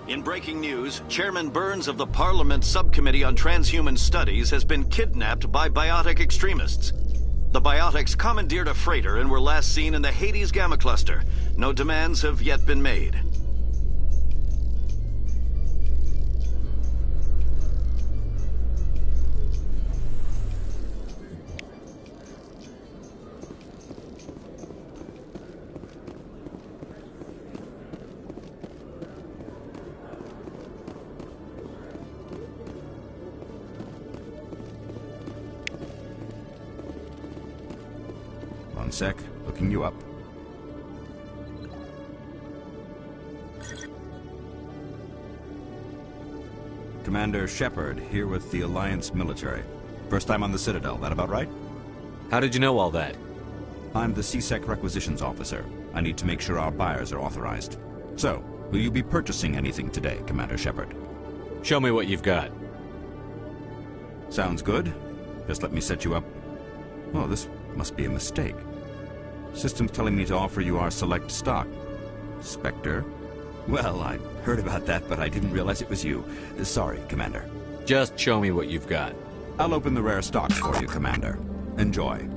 In breaking news, Chairman Burns of the Parliament Subcommittee on Transhuman Studies has been kidnapped by biotic extremists. The biotics commandeered a freighter and were last seen in the Hades Gamma Cluster. No demands have yet been made. One sec, looking you up. Commander Shepard, here with the Alliance military. First time on the Citadel, that about right? How did you know all that? I'm the CSEC requisitions officer. I need to make sure our buyers are authorized. So, will you be purchasing anything today, Commander Shepard? Show me what you've got. Sounds good. Just let me set you up. Oh, this must be a mistake. System's telling me to offer you our select stock. Spectre? Well, I heard about that, but I didn't realize it was you. Sorry, Commander. Just show me what you've got. I'll open the rare stocks for you, Commander. Enjoy.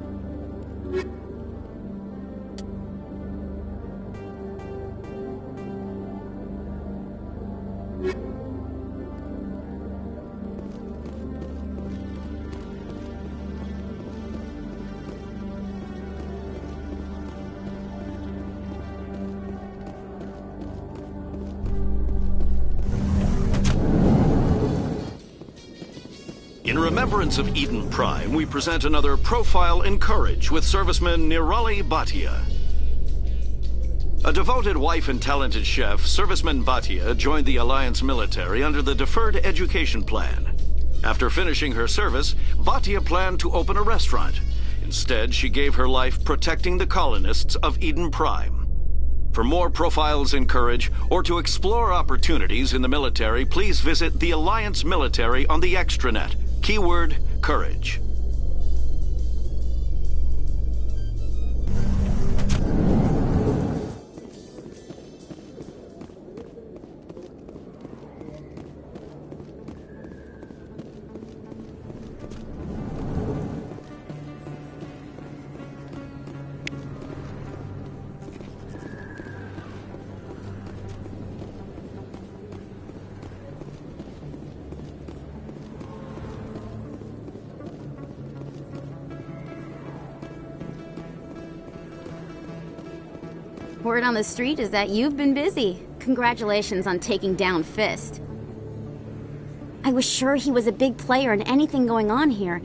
In remembrance of Eden Prime, we present another Profile in Courage with serviceman Nirali Bhatia. A devoted wife and talented chef, serviceman Bhatia joined the Alliance military under the Deferred Education Plan. After finishing her service, Bhatia planned to open a restaurant. Instead, she gave her life protecting the colonists of Eden Prime. For more Profiles in Courage, or to explore opportunities in the military, please visit the Alliance military on the extranet. Keyword, Courage. Word on the street is that you've been busy. Congratulations on taking down Fist. I was sure he was a big player in anything going on here.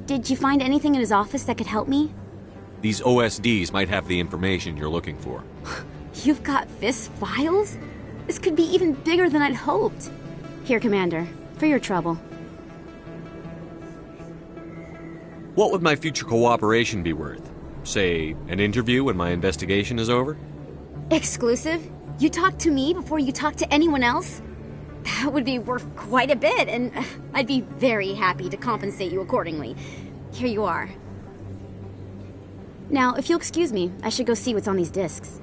Did you find anything in his office that could help me? These OSDs might have the information you're looking for. You've got Fist files? This could be even bigger than I'd hoped. Here, Commander, for your trouble. What would my future cooperation be worth? Say, an interview when my investigation is over? Exclusive? You talk to me before you talk to anyone else? That would be worth quite a bit, and I'd be very happy to compensate you accordingly. Here you are. Now, if you'll excuse me, I should go see what's on these discs.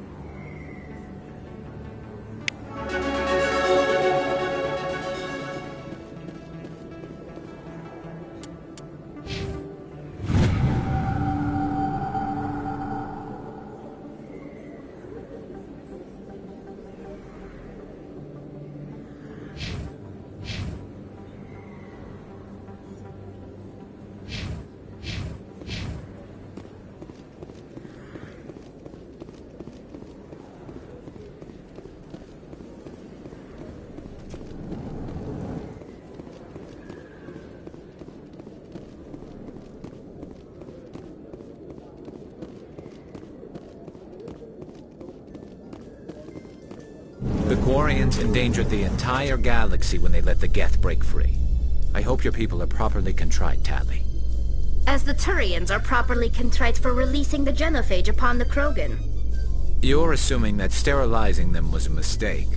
The Quarians endangered the entire galaxy when they let the Geth break free. I hope your people are properly contrite, Tali. As the Turians are properly contrite for releasing the genophage upon the Krogan. You're assuming that sterilizing them was a mistake.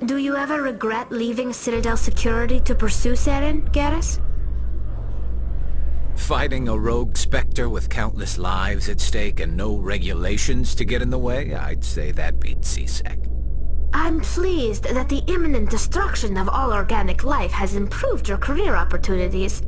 Do you ever regret leaving Citadel Security to pursue Saren, Garrus? Fighting a rogue Spectre with countless lives at stake and no regulations to get in the way? I'd say that beats C-Sec. I'm pleased that the imminent destruction of all organic life has improved your career opportunities.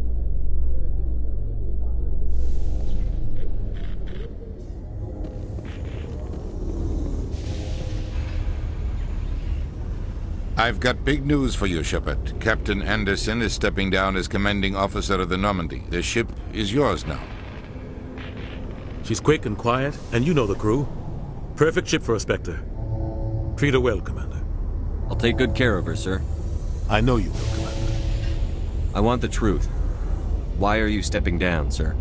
I've got big news for you, Shepard. Captain Anderson is stepping down as commanding officer of the Normandy. The ship is yours now. She's quick and quiet, and you know the crew. Perfect ship for a Spectre. Treat her well, Commander. I'll take good care of her, sir. I know you will, Commander. I want the truth. Why are you stepping down, sir?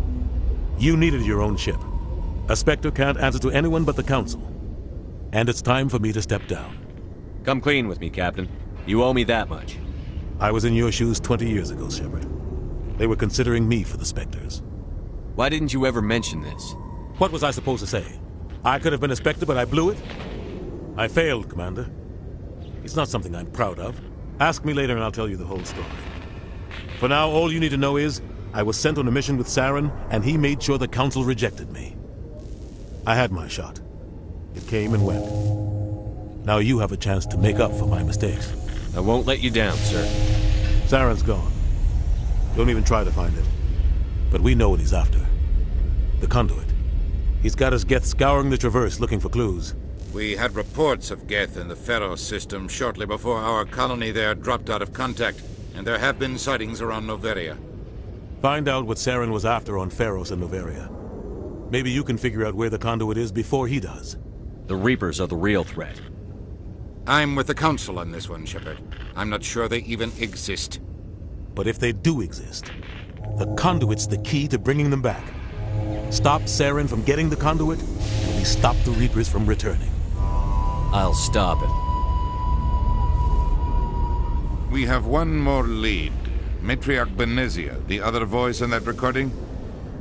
You needed your own ship. A Spectre can't answer to anyone but the Council. And it's time for me to step down. Come clean with me, Captain. You owe me that much. I was in your shoes 20 years ago, Shepard. They were considering me for the Spectres. Why didn't you ever mention this? What was I supposed to say? I could have been a Spectre, but I blew it? I failed, Commander. It's not something I'm proud of. Ask me later and I'll tell you the whole story. For now, all you need to know is, I was sent on a mission with Saren, and he made sure the Council rejected me. I had my shot. It came and went. Now you have a chance to make up for my mistakes. I won't let you down, sir. Saren's gone. Don't even try to find him. But we know what he's after. The conduit. He's got his Geth scouring the Traverse looking for clues. We had reports of Geth in the Pharos system shortly before our colony there dropped out of contact, and there have been sightings around Noveria. Find out what Saren was after on Pharos and Noveria. Maybe you can figure out where the conduit is before he does. The Reapers are the real threat. I'm with the Council on this one, Shepard. I'm not sure they even exist. But if they do exist, the conduit's the key to bringing them back. Stop Saren from getting the conduit, and we stop the Reapers from returning. I'll stop it. We have one more lead. Matriarch Benezia, the other voice in that recording.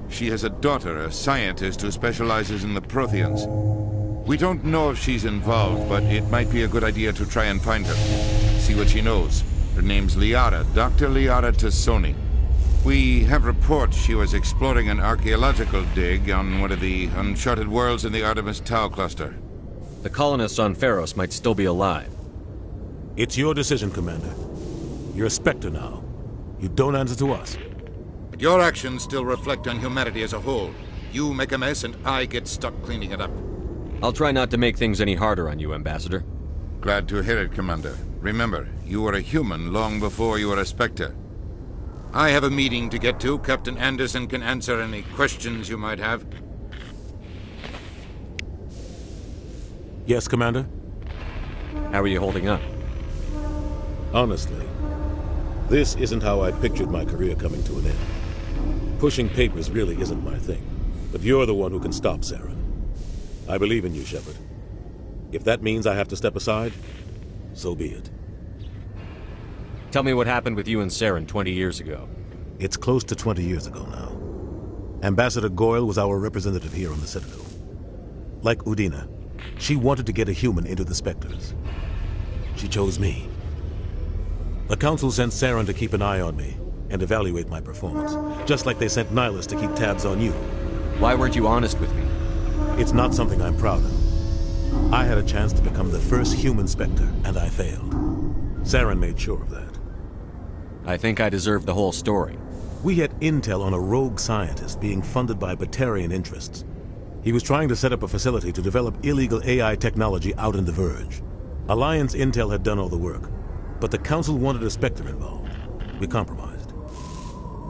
She has a daughter, a scientist who specializes in the Protheans. We don't know if she's involved, but it might be a good idea to try and find her. See what she knows. Her name's Liara, Dr. Liara Tassoni. We have reports she was exploring an archaeological dig on one of the uncharted worlds in the Artemis Tau cluster. The colonists on Pharos might still be alive. It's your decision, Commander. You're a Spectre now. You don't answer to us. But your actions still reflect on humanity as a whole. You make a mess and I get stuck cleaning it up. I'll try not to make things any harder on you, Ambassador. Glad to hear it, Commander. Remember, you were a human long before you were a Spectre. I have a meeting to get to. Captain Anderson can answer any questions you might have. Yes, Commander? How are you holding up? Honestly, this isn't how I pictured my career coming to an end. Pushing papers really isn't my thing, but you're the one who can stop Saren. I believe in you, Shepard. If that means I have to step aside, so be it. Tell me what happened with you and Saren 20 years ago. It's close to 20 years ago now. Ambassador Goyle was our representative here on the Citadel. Like Udina, she wanted to get a human into the Spectres. She chose me. The Council sent Saren to keep an eye on me and evaluate my performance, just like they sent Nihilus to keep tabs on you. Why weren't you honest with me? It's not something I'm proud of. I had a chance to become the first human Spectre, and I failed. Saren made sure of that. I think I deserve the whole story. We had intel on a rogue scientist being funded by Batarian interests. He was trying to set up a facility to develop illegal AI technology out in the Verge. Alliance intel had done all the work, but the Council wanted a Spectre involved. We compromised.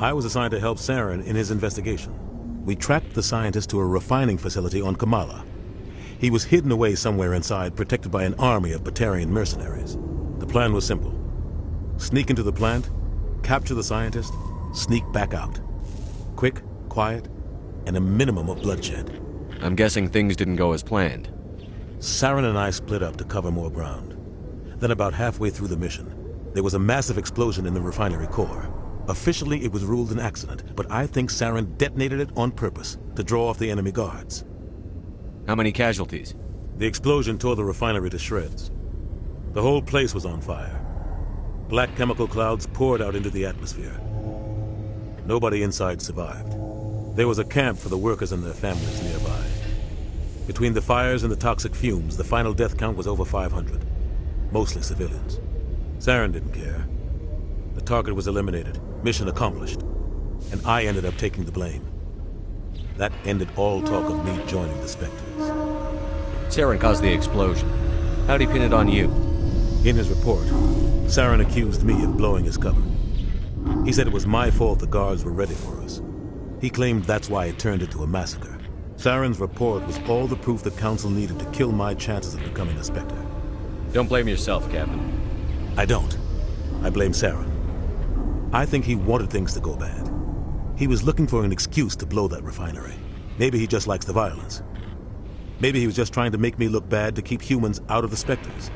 I was assigned to help Saren in his investigation. We tracked the scientist to a refining facility on Kamala. He was hidden away somewhere inside, protected by an army of Batarian mercenaries. The plan was simple. Sneak into the plant, capture the scientist, sneak back out. Quick, quiet, and a minimum of bloodshed. I'm guessing things didn't go as planned. Saren and I split up to cover more ground. Then about halfway through the mission, there was a massive explosion in the refinery core. Officially, it was ruled an accident, but I think Saren detonated it on purpose to draw off the enemy guards. How many casualties? The explosion tore the refinery to shreds. The whole place was on fire. Black chemical clouds poured out into the atmosphere. Nobody inside survived. There was a camp for the workers and their families nearby. Between the fires and the toxic fumes, the final death count was over 500. Mostly civilians. Saren didn't care. The target was eliminated, mission accomplished, and I ended up taking the blame. That ended all talk of me joining the Spectres. Saren caused the explosion. How'd he pin it on you? In his report, Saren accused me of blowing his cover. He said it was my fault the guards were ready for us. He claimed that's why it turned into a massacre. Saren's report was all the proof the Council needed to kill my chances of becoming a Spectre. Don't blame yourself, Captain. I don't. I blame Saren. I think he wanted things to go bad. He was looking for an excuse to blow that refinery. Maybe he just likes the violence. Maybe he was just trying to make me look bad to keep humans out of the Spectres.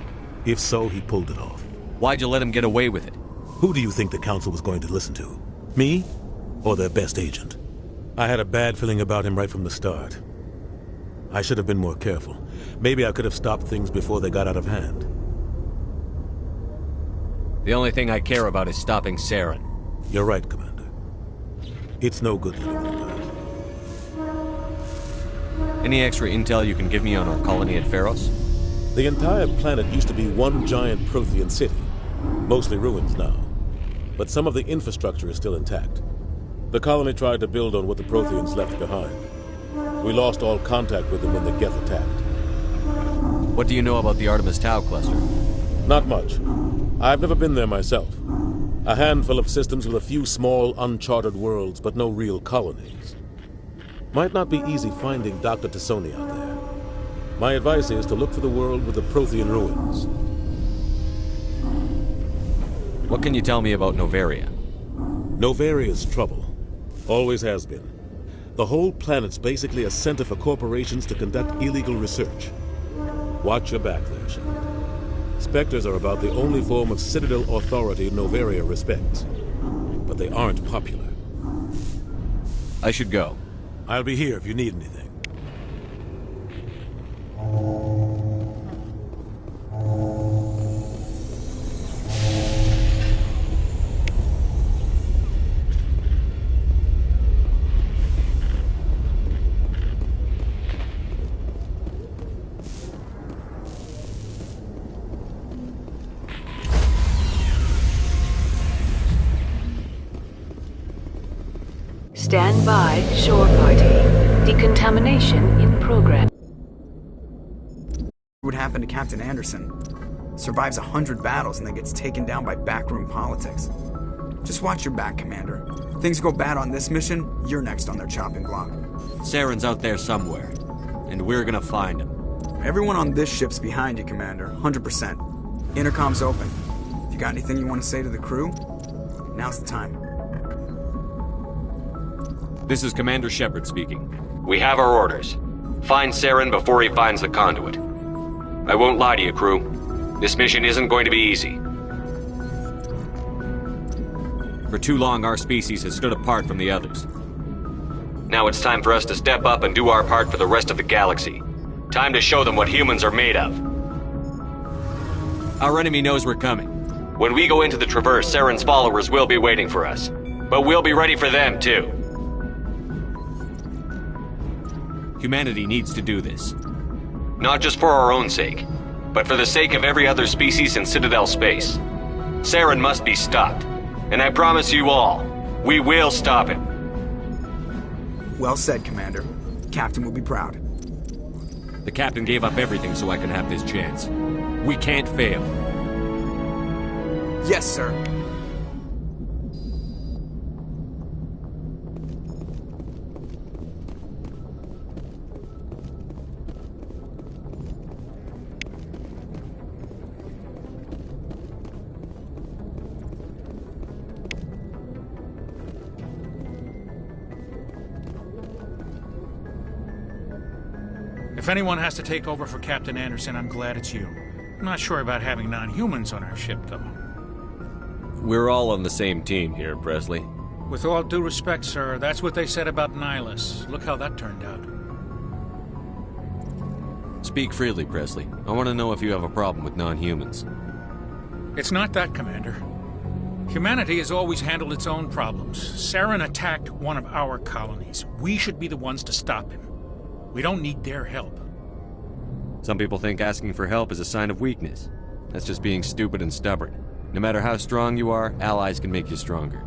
If so, he pulled it off. Why'd you let him get away with it? Who do you think the Council was going to listen to? Me? Or their best agent? I had a bad feeling about him right from the start. I should have been more careful. Maybe I could have stopped things before they got out of hand. The only thing I care about is stopping Saren. You're right, Commander. It's no good living in the past. Any extra intel you can give me on our colony at Pharos? The entire planet used to be one giant Prothean city. Mostly ruins now. But some of the infrastructure is still intact. The colony tried to build on what the Protheans left behind. We lost all contact with them when the Geth attacked. What do you know about the Artemis Tau cluster? Not much. I've never been there myself. A handful of systems with a few small, uncharted worlds, but no real colonies. Might not be easy finding Dr. Tassoni out there. My advice is to look for the world with the Prothean ruins. What can you tell me about Novaria? Novaria's trouble. Always has been. The whole planet's basically a center for corporations to conduct illegal research. Watch your back there, Shepard. Spectres are about the only form of Citadel authority Novaria respects. But they aren't popular. I should go. I'll be here if you need anything. Stand by, shore party. Decontamination in progress. What happened to Captain Anderson? Survives 100 battles and then gets taken down by backroom politics. Just watch your back, Commander. Things go bad on this mission, you're next on their chopping block. Saren's out there somewhere, and we're gonna find him. Everyone on this ship's behind you, Commander. 100%. Intercom's open. If you got anything you want to say to the crew, now's the time. This is Commander Shepard speaking. We have our orders. Find Saren before he finds the conduit. I won't lie to you, crew. This mission isn't going to be easy. For too long, our species has stood apart from the others. Now it's time for us to step up and do our part for the rest of the galaxy. Time to show them what humans are made of. Our enemy knows we're coming. When we go into the Traverse, Saren's followers will be waiting for us. But we'll be ready for them, too. Humanity needs to do this. Not just for our own sake, but for the sake of every other species in Citadel space. Saren must be stopped. And I promise you all, we will stop him. Well said, Commander. Captain will be proud. The captain gave up everything so I could have this chance. We can't fail. Yes, sir. If anyone has to take over for Captain Anderson, I'm glad it's you. I'm not sure about having non-humans on our ship, though. We're all on the same team here, Presley. With all due respect, sir, that's what they said about Nihilus. Look how that turned out. Speak freely, Presley. I want to know if you have a problem with non-humans. It's not that, Commander. Humanity has always handled its own problems. Saren attacked one of our colonies. We should be the ones to stop him. We don't need their help. Some people think asking for help is a sign of weakness. That's just being stupid and stubborn. No matter how strong you are, allies can make you stronger.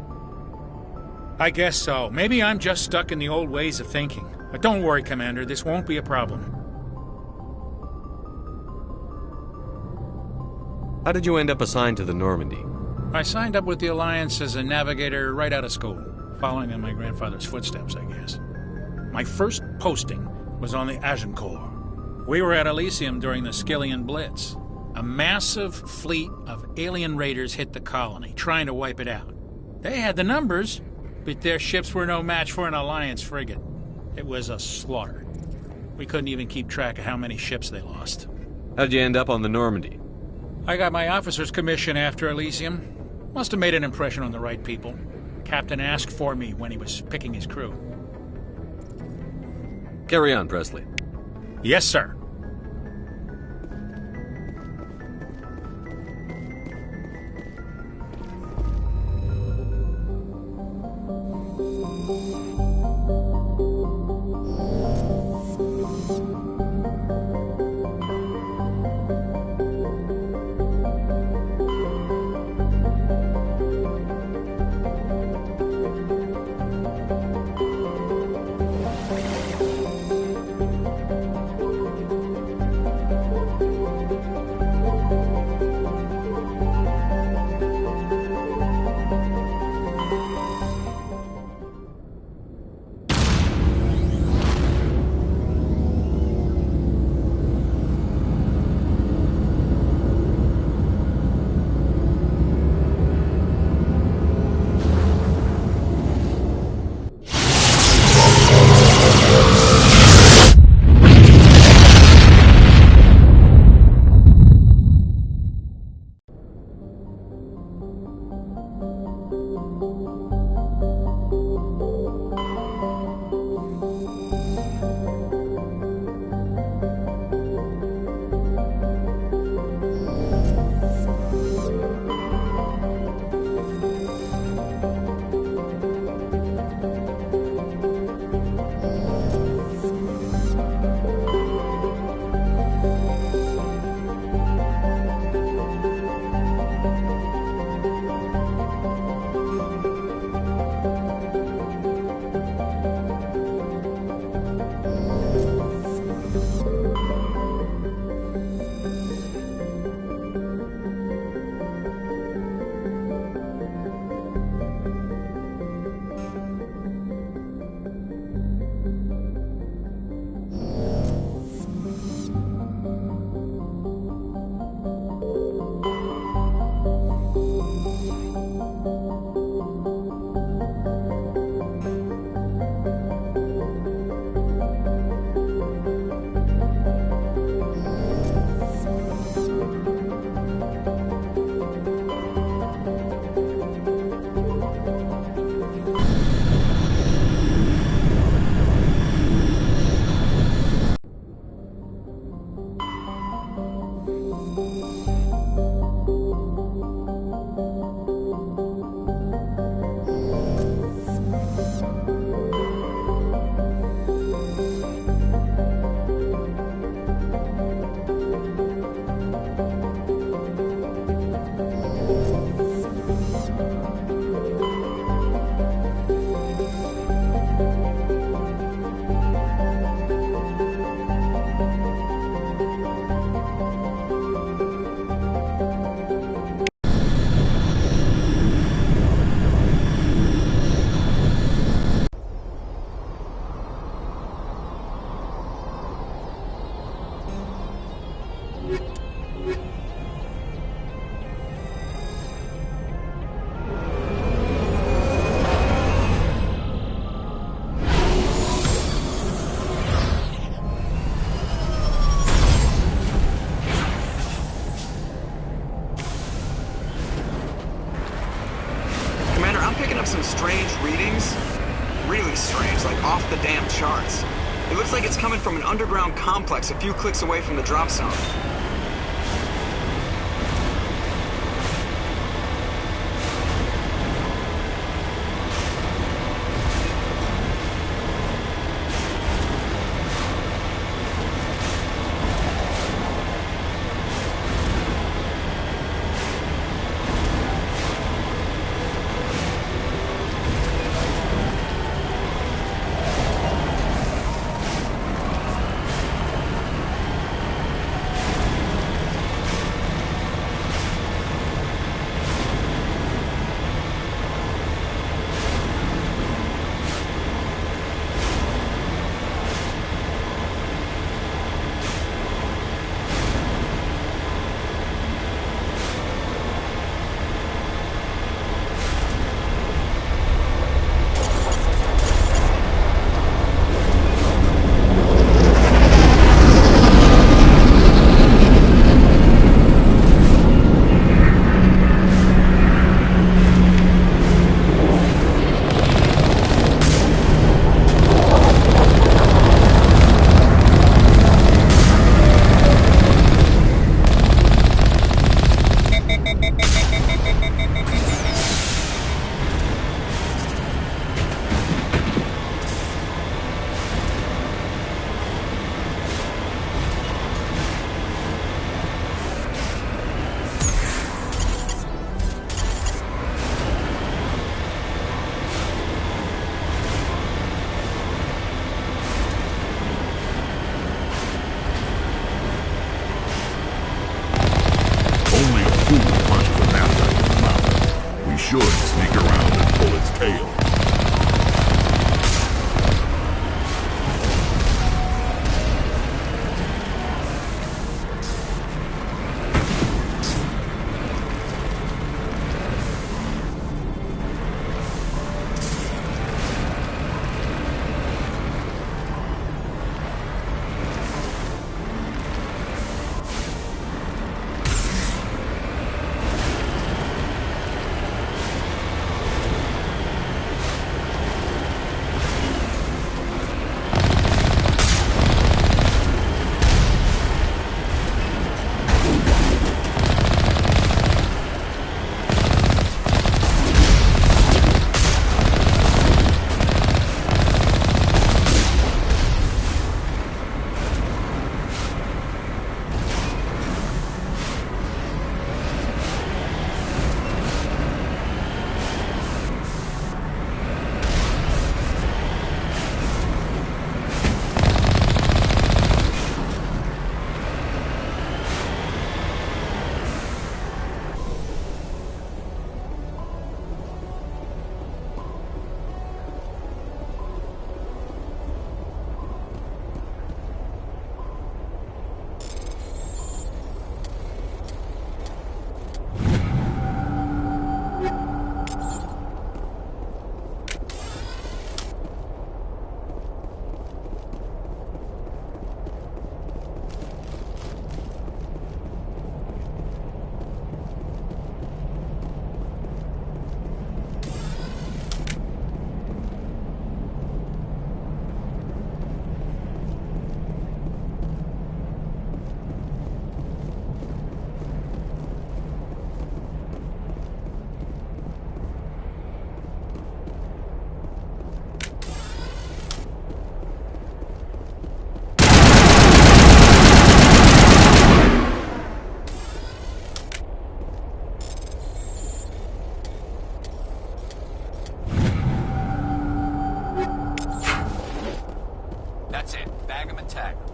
I guess so. Maybe I'm just stuck in the old ways of thinking. But don't worry, Commander, this won't be a problem. How did you end up assigned to the Normandy? I signed up with the Alliance as a navigator right out of school, following in my grandfather's footsteps, I guess. My first posting was on the Agincourt. We were at Elysium during the Skillian Blitz. A massive fleet of alien raiders hit the colony, trying to wipe it out. They had the numbers, but their ships were no match for an Alliance frigate. It was a slaughter. We couldn't even keep track of how many ships they lost. How'd you end up on the Normandy? I got my officer's commission after Elysium. Must have made an impression on the right people. Captain asked for me when he was picking his crew. Carry on, Presley. Yes, sir. Some strange readings. Really strange, like off the damn charts. It looks like it's coming from an underground complex a few clicks away from the drop zone. should sneak around and pull its tail. That's it. Bag 'em and tag 'em.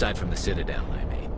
Aside from the Citadel, I mean.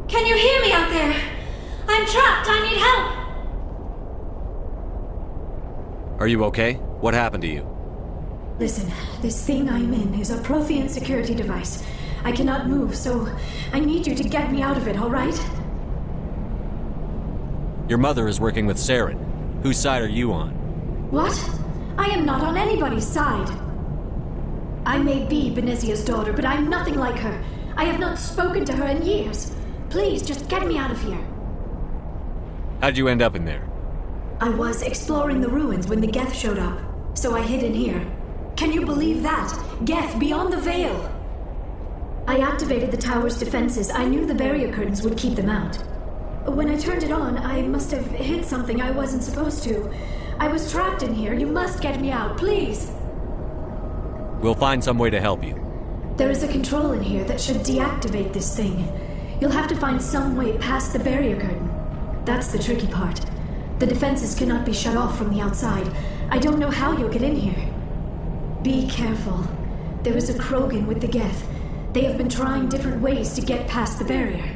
Can you hear me out there? I'm trapped. I need help. Are you okay? What happened to you? Listen, this thing I'm in is a Prothean security device. I cannot move, so I need you to get me out of it, all right? Your mother is working with Saren. Whose side are you on? What? I am not on anybody's side. I may be Benezia's daughter, but I'm nothing like her. I have not spoken to her in years. Please, just get me out of here. How'd you end up in there? I was exploring the ruins when the Geth showed up, so I hid in here. Can you believe that? Geth beyond the veil! I activated the tower's defenses. I knew the barrier curtains would keep them out. When I turned it on, I must have hit something I wasn't supposed to. I was trapped in here. You must get me out, please! We'll find some way to help you. There is a control in here that should deactivate this thing. You'll have to find some way past the barrier curtain. That's the tricky part. The defenses cannot be shut off from the outside. I don't know how you'll get in here. Be careful. There is a Krogan with the Geth. They have been trying different ways to get past the barrier.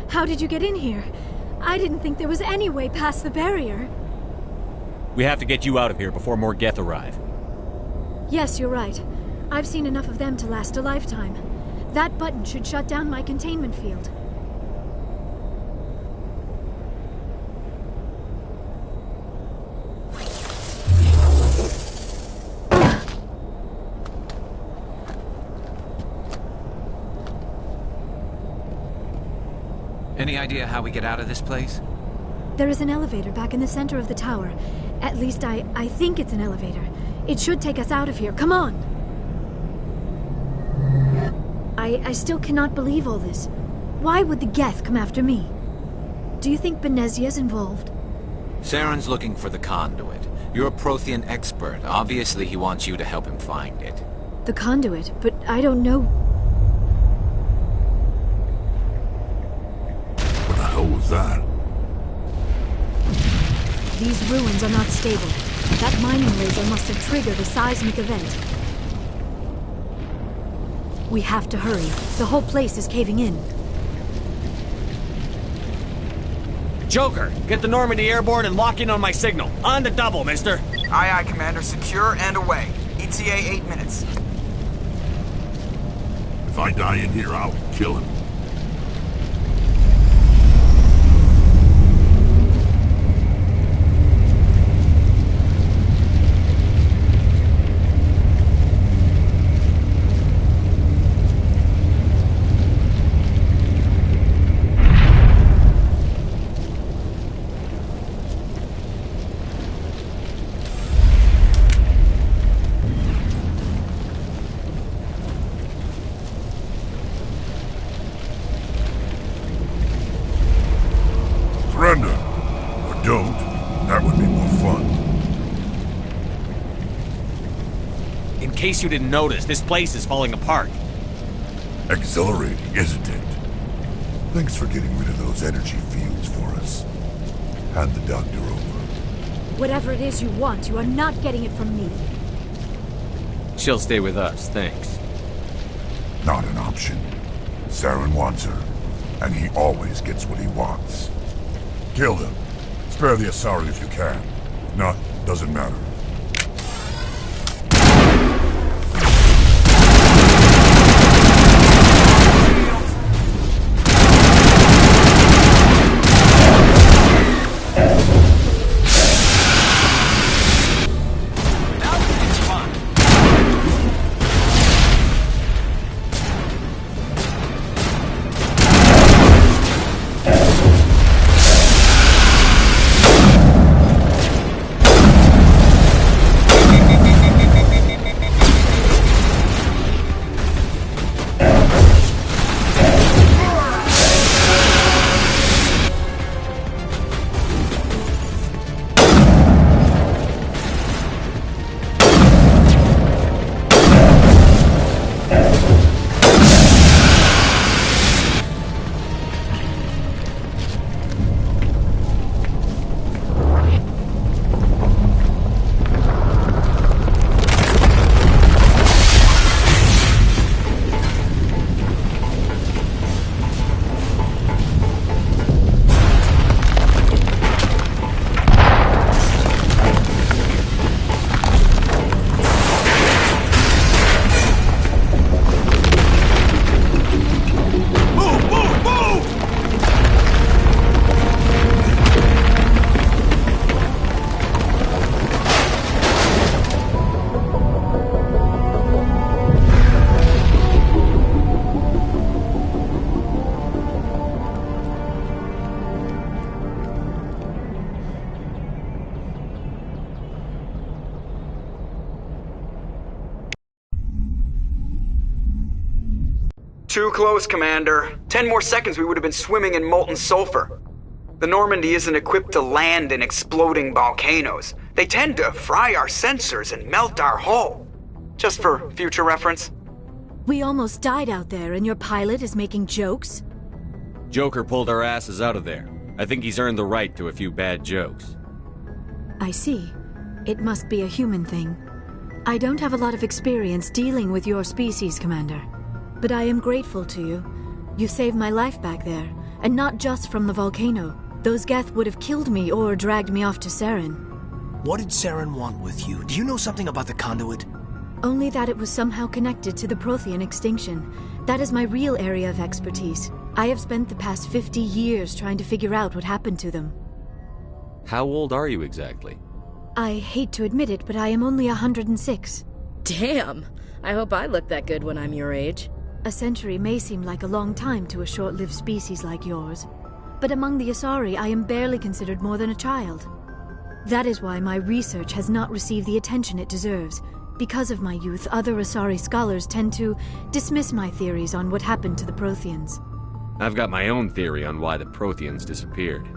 How did you get in here? I didn't think there was any way past the barrier. We have to get you out of here before more Geth arrive. Yes, you're right. I've seen enough of them to last a lifetime. That button should shut down my containment field. Any idea how we get out of this place? There is an elevator back in the center of the tower. At least I think it's an elevator. It should take us out of here. Come on! I still cannot believe all this. Why would the Geth come after me? Do you think Benezia's involved? Saren's looking for the conduit. You're a Prothean expert. Obviously, he wants you to help him find it. The conduit, but I don't know. What the hell was that? These ruins are not stable. That mining laser must have triggered a seismic event. We have to hurry. The whole place is caving in. Joker, get the Normandy airborne and lock in on my signal. On the double, mister. Aye, aye, Commander. Secure and away. ETA 8 minutes. If I die in here, I'll kill him. Surrender. Or don't. That would be more fun. In case you didn't notice, this place is falling apart. Exhilarating, isn't it? Thanks for getting rid of those energy fields for us. Hand the doctor over. Whatever it is you want, you are not getting it from me. She'll stay with us, thanks. Not an option. Saren wants her, and he always gets what he wants. Kill them. Spare the Asari if you can. If not, doesn't matter. Too close, Commander. 10 more seconds we would have been swimming in molten sulfur. The Normandy isn't equipped to land in exploding volcanoes. They tend to fry our sensors and melt our hull. Just for future reference. We almost died out there, and your pilot is making jokes? Joker pulled our asses out of there. I think he's earned the right to a few bad jokes. I see. It must be a human thing. I don't have a lot of experience dealing with your species, Commander. But I am grateful to you. You saved my life back there, and not just from the volcano. Those Geth would have killed me or dragged me off to Saren. What did Saren want with you? Do you know something about the conduit? Only that it was somehow connected to the Prothean extinction. That is my real area of expertise. I have spent the past 50 years trying to figure out what happened to them. How old are you exactly? I hate to admit it, but I am only 106. Damn! I hope I look that good when I'm your age. A century may seem like a long time to a short-lived species like yours. But among the Asari, I am barely considered more than a child. That is why my research has not received the attention it deserves. Because of my youth, other Asari scholars tend to dismiss my theories on what happened to the Protheans. I've got my own theory on why the Protheans disappeared.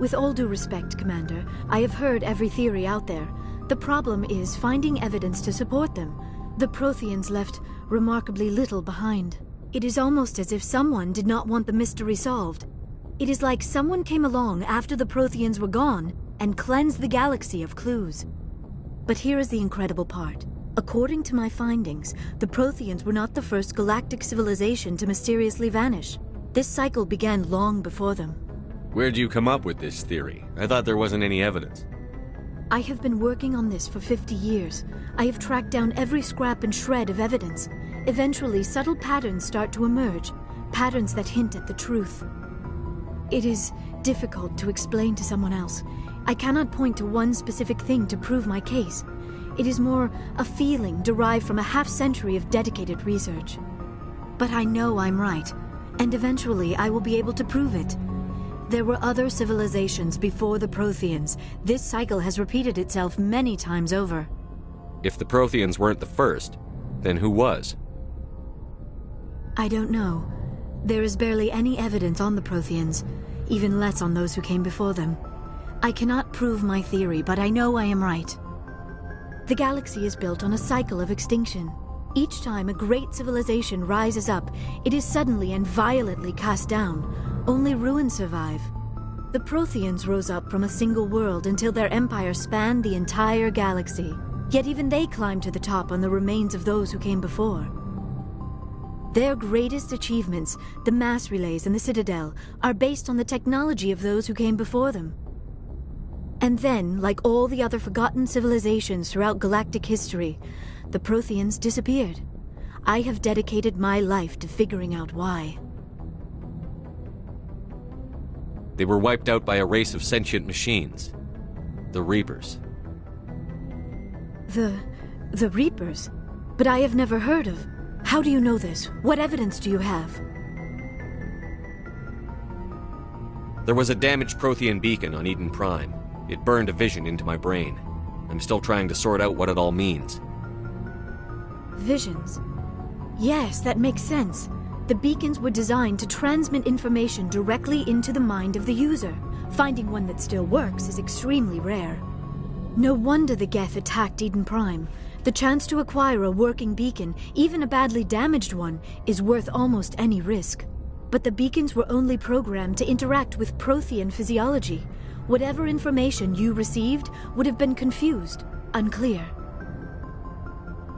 With all due respect, Commander, I have heard every theory out there. The problem is finding evidence to support them. The Protheans left remarkably little behind. It is almost as if someone did not want the mystery solved. It is like someone came along after the Protheans were gone and cleansed the galaxy of clues. But here is the incredible part. According to my findings, the Protheans were not the first galactic civilization to mysteriously vanish. This cycle began long before them. Where'd you come up with this theory? I thought there wasn't any evidence. I have been working on this for 50 years. I have tracked down every scrap and shred of evidence. Eventually, subtle patterns start to emerge, patterns that hint at the truth. It is difficult to explain to someone else. I cannot point to one specific thing to prove my case. It is more a feeling derived from a half-century of dedicated research. But I know I'm right, and eventually I will be able to prove it. There were other civilizations before the Protheans. This cycle has repeated itself many times over. If the Protheans weren't the first, then who was? I don't know. There is barely any evidence on the Protheans, even less on those who came before them. I cannot prove my theory, but I know I am right. The galaxy is built on a cycle of extinction. Each time a great civilization rises up, it is suddenly and violently cast down. Only ruins survive. The Protheans rose up from a single world until their empire spanned the entire galaxy. Yet even they climbed to the top on the remains of those who came before. Their greatest achievements, the mass relays and the Citadel, are based on the technology of those who came before them. And then, like all the other forgotten civilizations throughout galactic history, the Protheans disappeared. I have dedicated my life to figuring out why. They were wiped out by a race of sentient machines. The Reapers. The Reapers? But I have never heard of. How do you know this? What evidence do you have? There was a damaged Prothean beacon on Eden Prime. It burned a vision into my brain. I'm still trying to sort out what it all means. Visions? Yes, that makes sense. The beacons were designed to transmit information directly into the mind of the user. Finding one that still works is extremely rare. No wonder the Geth attacked Eden Prime. The chance to acquire a working beacon, even a badly damaged one, is worth almost any risk. But the beacons were only programmed to interact with Prothean physiology. Whatever information you received would have been confused, unclear.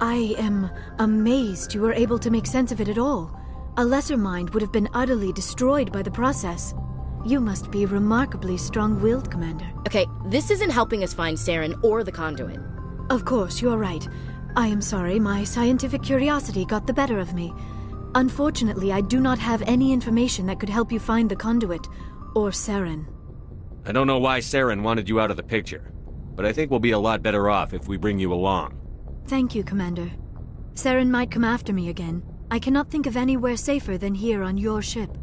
I am amazed you were able to make sense of it at all. A lesser mind would have been utterly destroyed by the process. You must be remarkably strong-willed, Commander. Okay, this isn't helping us find Saren or the conduit. Of course, you're right. I am sorry, my scientific curiosity got the better of me. Unfortunately, I do not have any information that could help you find the conduit, or Saren. I don't know why Saren wanted you out of the picture, but I think we'll be a lot better off if we bring you along. Thank you, Commander. Saren might come after me again. I cannot think of anywhere safer than here on your ship.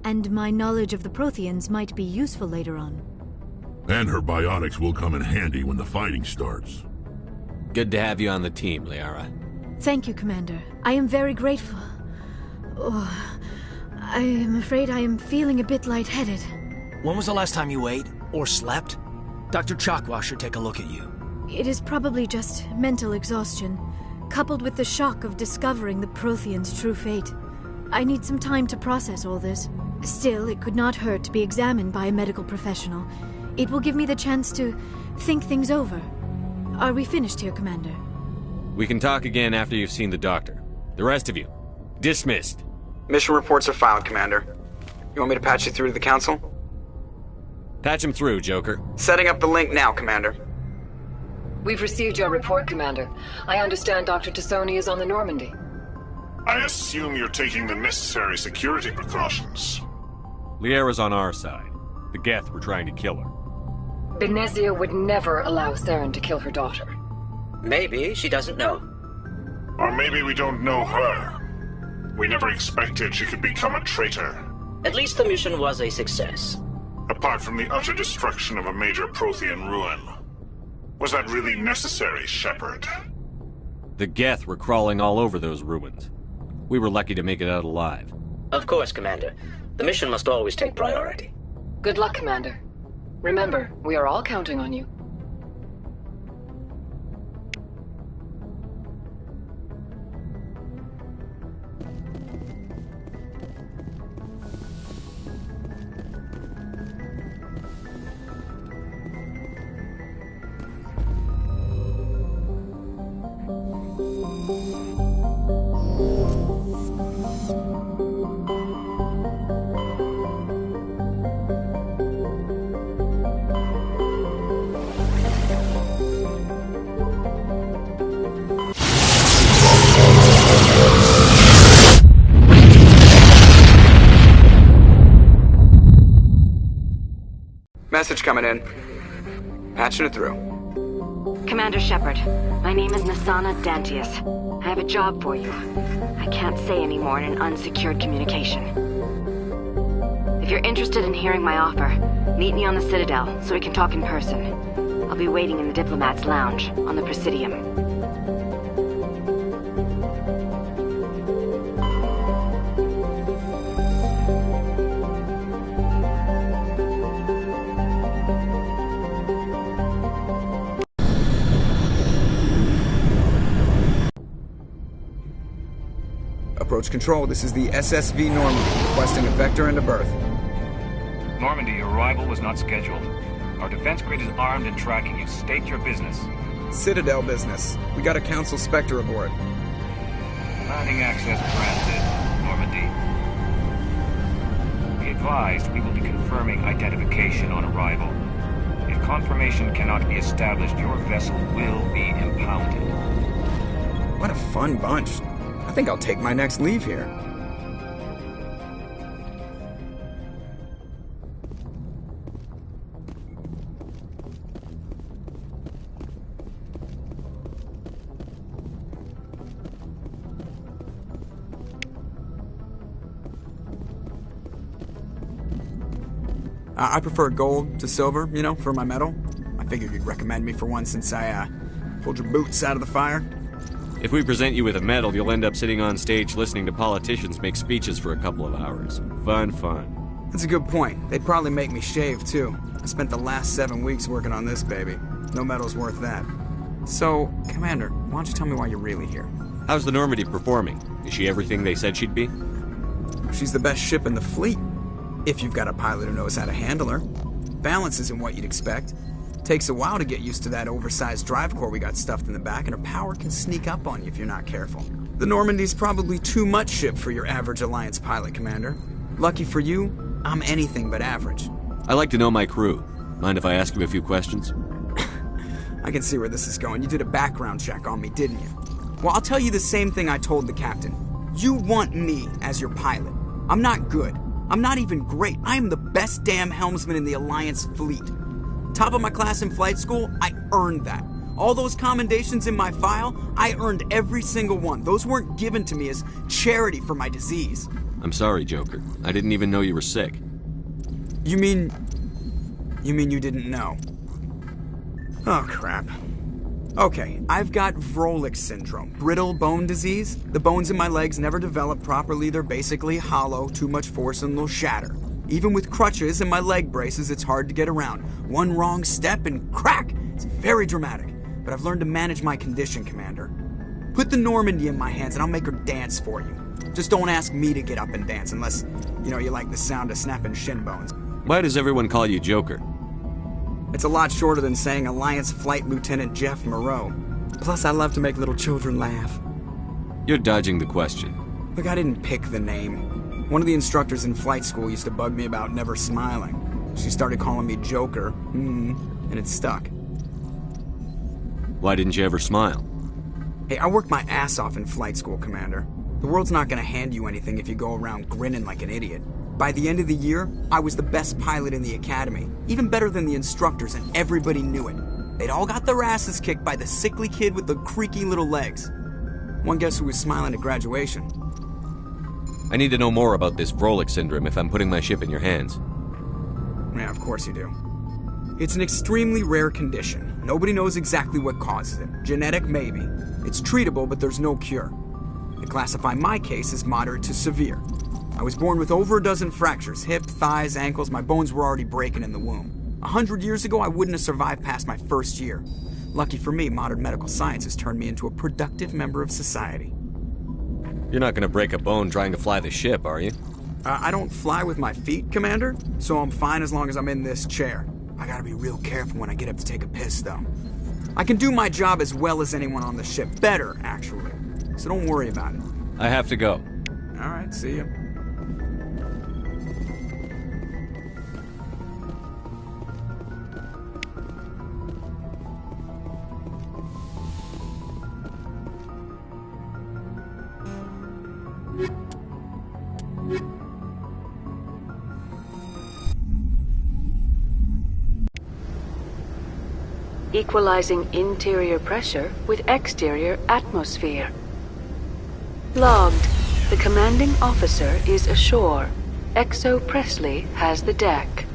And my knowledge of the Protheans might be useful later on. And her bionics will come in handy when the fighting starts. Good to have you on the team, Liara. Thank you, Commander. I am very grateful. Oh, I am afraid I am feeling a bit lightheaded. When was the last time you ate or slept? Dr. Chakwa should take a look at you. It is probably just mental exhaustion, coupled with the shock of discovering the Protheans' true fate. I need some time to process all this. Still, it could not hurt to be examined by a medical professional. It will give me the chance to think things over. Are we finished here, Commander? We can talk again after you've seen the doctor. The rest of you, dismissed. Mission reports are filed, Commander. You want me to patch you through to the Council? Patch him through, Joker. Setting up the link now, Commander. We've received your report, Commander. I understand Dr. Tassoni is on the Normandy. I assume you're taking the necessary security precautions. Liara's on our side. The Geth were trying to kill her. Benezia would never allow Saren to kill her daughter. Maybe she doesn't know. Or maybe we don't know her. We never expected she could become a traitor. At least the mission was a success. Apart from the utter destruction of a major Prothean ruin. Was that really necessary, Shepard? The Geth were crawling all over those ruins. We were lucky to make it out alive. Of course, Commander. The mission must always take priority. Good luck, Commander. Remember, we are all counting on you. Message coming in. Patching it through. Commander Shepard, my name is Nasana Dantius. I have a job for you. I can't say any more in an unsecured communication. If you're interested in hearing my offer, meet me on the Citadel so we can talk in person. I'll be waiting in the Diplomat's Lounge on the Presidium. Approach control, this is the SSV Normandy, requesting a vector and a berth. Normandy, your arrival was not scheduled. Our defense grid is armed and tracking you. State your business. Citadel business. We got a Council Spectre aboard. Landing access granted, Normandy. Be advised, we will be confirming identification on arrival. If confirmation cannot be established, your vessel will be impounded. What a fun bunch. I think I'll take my next leave here. I prefer gold to silver, you know, for my medal. I figured you'd recommend me for one since I, pulled your boots out of the fire. If we present you with a medal, you'll end up sitting on stage listening to politicians make speeches for a couple of hours. Fun. That's a good point. They'd probably make me shave, too. I spent the last 7 weeks working on this baby. No medal's worth that. So, Commander, why don't you tell me why you're really here? How's the Normandy performing? Is she everything they said she'd be? She's the best ship in the fleet. If you've got a pilot who knows how to handle her. Balance isn't what you'd expect. Takes a while to get used to that oversized drive core we got stuffed in the back, and her power can sneak up on you if you're not careful. The Normandy's probably too much ship for your average Alliance pilot, Commander. Lucky for you, I'm anything but average. I like to know my crew. Mind if I ask you a few questions? I can see where this is going. You did a background check on me, didn't you? Well, I'll tell you the same thing I told the captain. You want me as your pilot. I'm not good. I'm not even great. I am the best damn helmsman in the Alliance fleet. Top of my class in flight school, I earned that. All those commendations in my file, I earned every single one. Those weren't given to me as charity for my disease. I'm sorry, Joker. I didn't even know you were sick. You mean you didn't know? Oh, crap. Okay, I've got Vrolik syndrome, brittle bone disease. The bones in my legs never develop properly. They're basically hollow, too much force and they'll shatter. Even with crutches and my leg braces, it's hard to get around. One wrong step and crack! It's very dramatic. But I've learned to manage my condition, Commander. Put the Normandy in my hands and I'll make her dance for you. Just don't ask me to get up and dance unless, you like the sound of snapping shin bones. Why does everyone call you Joker? It's a lot shorter than saying Alliance Flight Lieutenant Jeff Moreau. Plus, I love to make little children laugh. You're dodging the question. Look, I didn't pick the name. One of the instructors in flight school used to bug me about never smiling. She started calling me Joker, and it stuck. Why didn't you ever smile? Hey, I worked my ass off in flight school, Commander. The world's not gonna hand you anything if you go around grinning like an idiot. By the end of the year, I was the best pilot in the academy, even better than the instructors, and everybody knew it. They'd all got their asses kicked by the sickly kid with the creaky little legs. One guess who was smiling at graduation? I need to know more about this Vrolik syndrome if I'm putting my ship in your hands. Yeah, of course you do. It's an extremely rare condition. Nobody knows exactly what causes it. Genetic, maybe. It's treatable, but there's no cure. They classify my case as moderate to severe. I was born with over a dozen fractures, hip, thighs, ankles. My bones were already breaking in the womb. 100 years ago, I wouldn't have survived past my first year. Lucky for me, modern medical science has turned me into a productive member of society. You're not gonna break a bone trying to fly the ship, are you? I don't fly with my feet, Commander, so I'm fine as long as I'm in this chair. I gotta be real careful when I get up to take a piss, though. I can do my job as well as anyone on the ship. Better, actually. So don't worry about it. I have to go. Alright, see ya. Equalizing interior pressure with exterior atmosphere. Logged. The commanding officer is ashore. Exo Presley has the deck.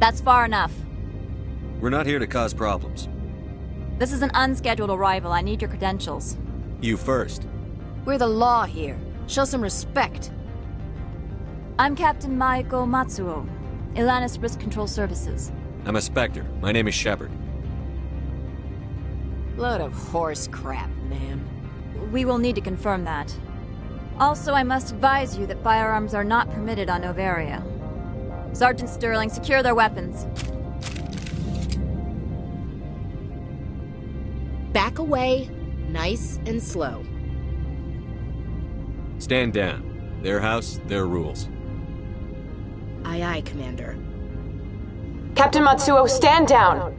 That's far enough. We're not here to cause problems. This is an unscheduled arrival. I need your credentials. You first. We're the law here. Show some respect. I'm Captain Maiko Matsuo, Ilanis Risk Control Services. I'm a Spectre. My name is Shepard. Load of horse crap, ma'am. We will need to confirm that. Also, I must advise you that firearms are not permitted on Novaria. Sergeant Sterling, secure their weapons. Back away, nice and slow. Stand down. Their house, their rules. Aye, aye, Commander. Captain Matsuo, stand down!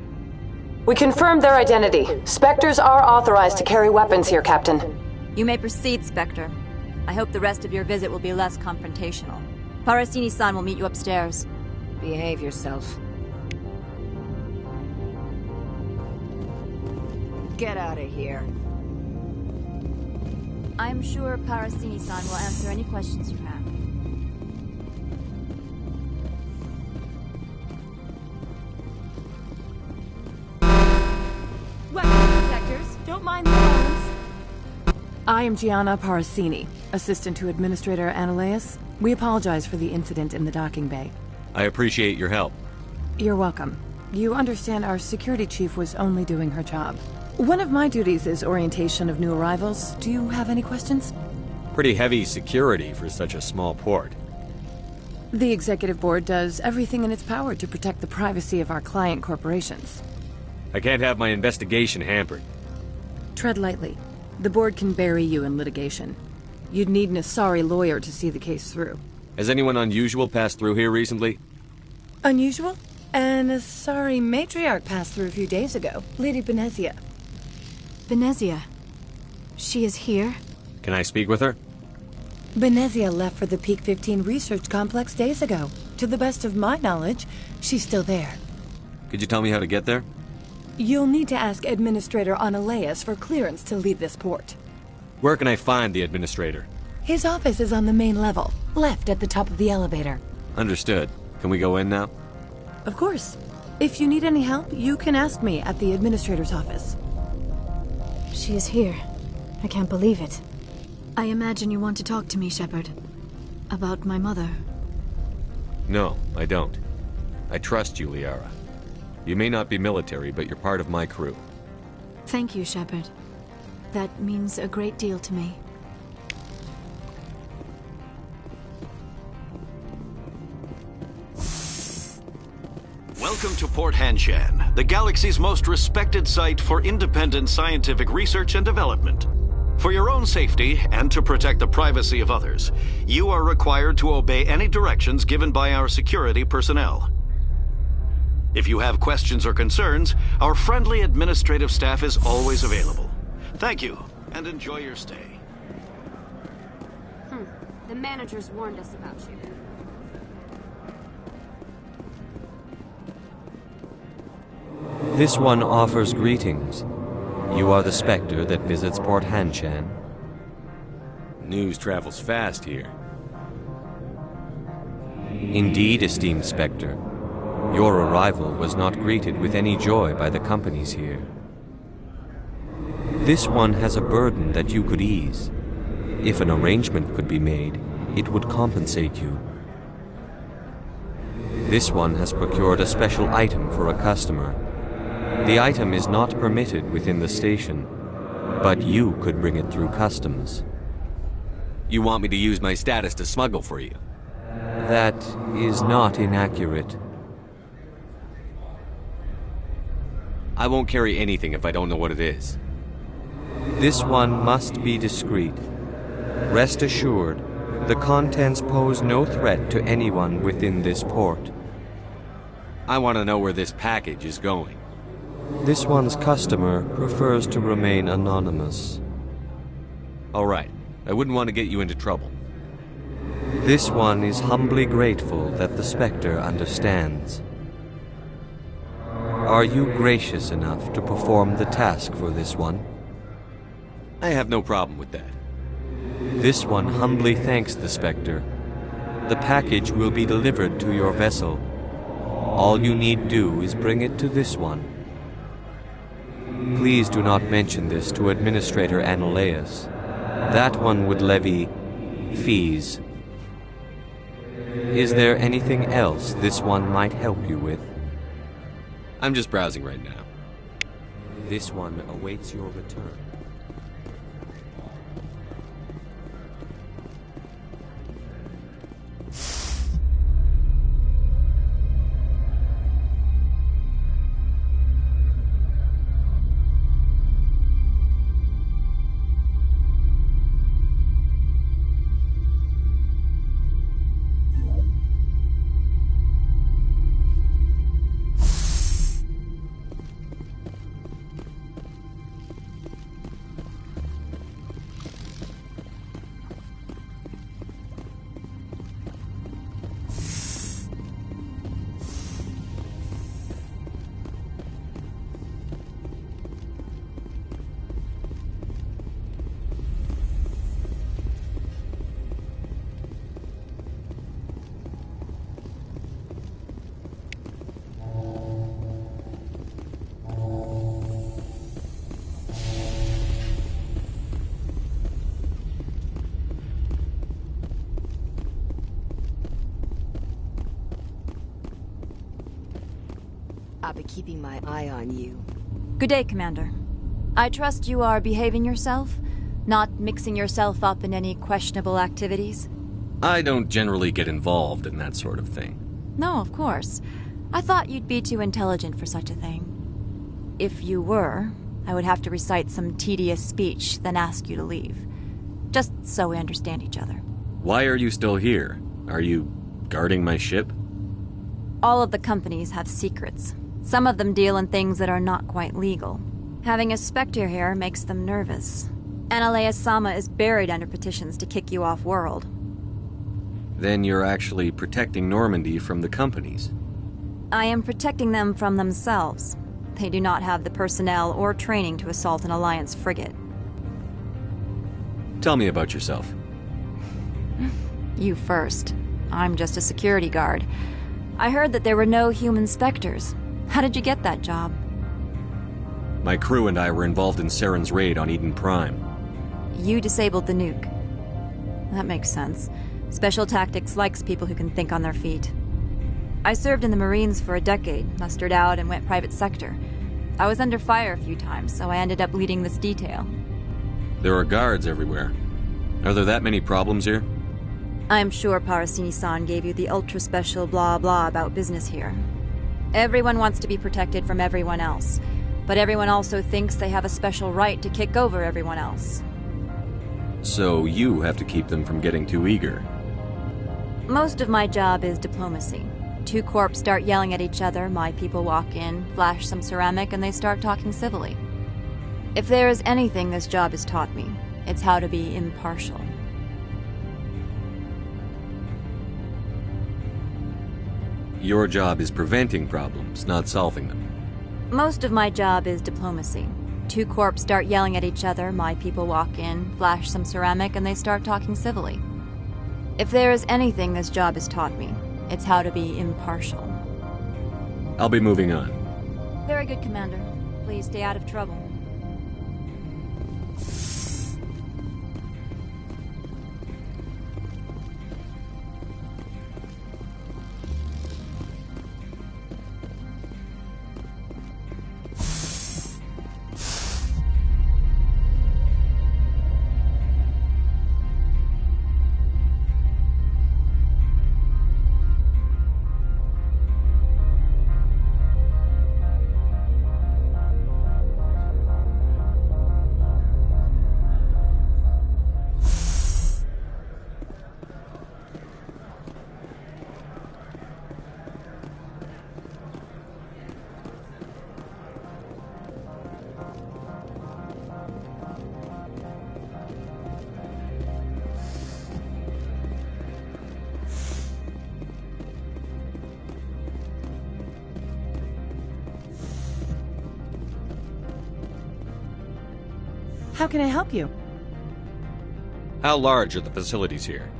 We confirmed their identity. Spectres are authorized to carry weapons here, Captain. You may proceed, Spectre. I hope the rest of your visit will be less confrontational. Parasini-san will meet you upstairs. Behave yourself. Get out of here. I'm sure Parasini-san will answer any questions you have. Weapons protectors, don't mind the phones. I am Gianna Parasini, assistant to Administrator Ananias. We apologize for the incident in the docking bay. I appreciate your help. You're welcome. You understand our security chief was only doing her job. One of my duties is orientation of new arrivals. Do you have any questions? Pretty heavy security for such a small port. The executive board does everything in its power to protect the privacy of our client corporations. I can't have my investigation hampered. Tread lightly. The board can bury you in litigation. You'd need an Asari lawyer to see the case through. Has anyone unusual passed through here recently? Unusual? An Asari matriarch passed through a few days ago. Lady Benezia. Benezia? She is here? Can I speak with her? Benezia left for the Peak 15 research complex days ago. To the best of my knowledge, she's still there. Could you tell me how to get there? You'll need to ask Administrator Analeas for clearance to leave this port. Where can I find the administrator? His office is on the main level, left at the top of the elevator. Understood. Can we go in now? Of course. If you need any help, you can ask me at the Administrator's office. She is here. I can't believe it. I imagine you want to talk to me, Shepard. About my mother. No, I don't. I trust you, Liara. You may not be military, but you're part of my crew. Thank you, Shepard. That means a great deal to me. Welcome to Port Hanshan, the galaxy's most respected site for independent scientific research and development. For your own safety, and to protect the privacy of others, you are required to obey any directions given by our security personnel. If you have questions or concerns, our friendly administrative staff is always available. Thank you, and enjoy your stay. The managers warned us about you. This one offers greetings. You are the Spectre that visits Port Hanshan. News travels fast here. Indeed, esteemed Spectre. Your arrival was not greeted with any joy by the companies here. This one has a burden that you could ease. If an arrangement could be made, it would compensate you. This one has procured a special item for a customer. The item is not permitted within the station, but you could bring it through customs. You want me to use my status to smuggle for you? That is not inaccurate. I won't carry anything if I don't know what it is. This one must be discreet. Rest assured, the contents pose no threat to anyone within this port. I want to know where this package is going. This one's customer prefers to remain anonymous. All right, I wouldn't want to get you into trouble. This one is humbly grateful that the Spectre understands. Are you gracious enough to perform the task for this one? I have no problem with that. This one humbly thanks the Spectre. The package will be delivered to your vessel. All you need do is bring it to this one. Please do not mention this to Administrator Analeas. That one would levy fees. Is there anything else this one might help you with? I'm just browsing right now. This one awaits your return. I'll be keeping my eye on you. Good day, Commander. I trust you are behaving yourself, not mixing yourself up in any questionable activities? I don't generally get involved in that sort of thing. No, of course. I thought you'd be too intelligent for such a thing. If you were, I would have to recite some tedious speech, then ask you to leave. Just so we understand each other. Why are you still here? Are you guarding my ship? All of the companies have secrets. Some of them deal in things that are not quite legal. Having a Spectre here makes them nervous. Analea-sama is buried under petitions to kick you off-world. Then you're actually protecting Normandy from the companies. I am protecting them from themselves. They do not have the personnel or training to assault an Alliance frigate. Tell me about yourself. You first. I'm just a security guard. I heard that there were no human Spectres. How did you get that job? My crew and I were involved in Saren's raid on Eden Prime. You disabled the nuke. That makes sense. Special Tactics likes people who can think on their feet. I served in the Marines for a decade, mustered out, and went private sector. I was under fire a few times, so I ended up leading this detail. There are guards everywhere. Are there that many problems here? I'm sure Parasini-san gave you the ultra-special blah-blah about business here. Everyone wants to be protected from everyone else, but everyone also thinks they have a special right to kick over everyone else. So you have to keep them from getting too eager. Most of my job is diplomacy. Two corps start yelling at each other, my people walk in, flash some ceramic, and they start talking civilly. If there is anything this job has taught me, it's how to be impartial. Your job is preventing problems, not solving them. Most of my job is diplomacy. Two corps start yelling at each other, my people walk in, flash some ceramic, and they start talking civilly. If there is anything this job has taught me, it's how to be impartial. I'll be moving on. Very good, Commander. Please stay out of trouble. How can I help you? How large are the facilities here?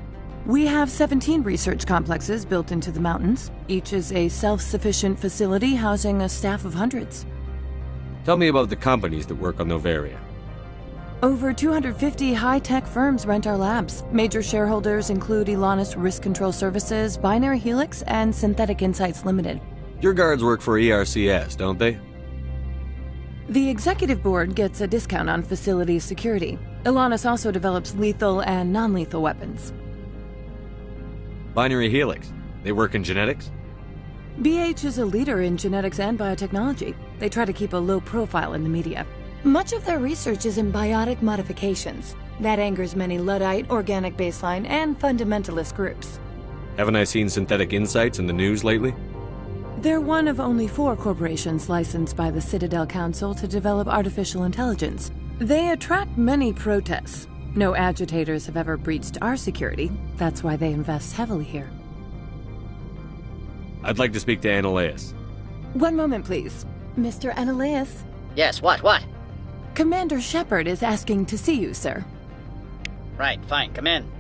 We have 17 research complexes built into the mountains. Each is a self-sufficient facility housing a staff of hundreds. Tell me about the companies that work on Noveria. Over 250 high-tech firms rent our labs. Major shareholders include Elanis Risk Control Services, Binary Helix, and Synthetic Insights Limited. Your guards work for ERCS, don't they? The executive board gets a discount on facility security. Elanis also develops lethal and non-lethal weapons. Binary Helix. They work in genetics? BH is a leader in genetics and biotechnology. They try to keep a low profile in the media. Much of their research is in biotic modifications. That angers many Luddite, organic baseline, and fundamentalist groups. Haven't I seen Synthetic Insights in the news lately? They're one of only 4 corporations licensed by the Citadel Council to develop artificial intelligence. They attract many protests. No agitators have ever breached our security. That's why they invest heavily here. I'd like to speak to Analeus. One moment, please. Mr. Analeus? Yes, what? Commander Shepard is asking to see you, sir. Right, fine, come in.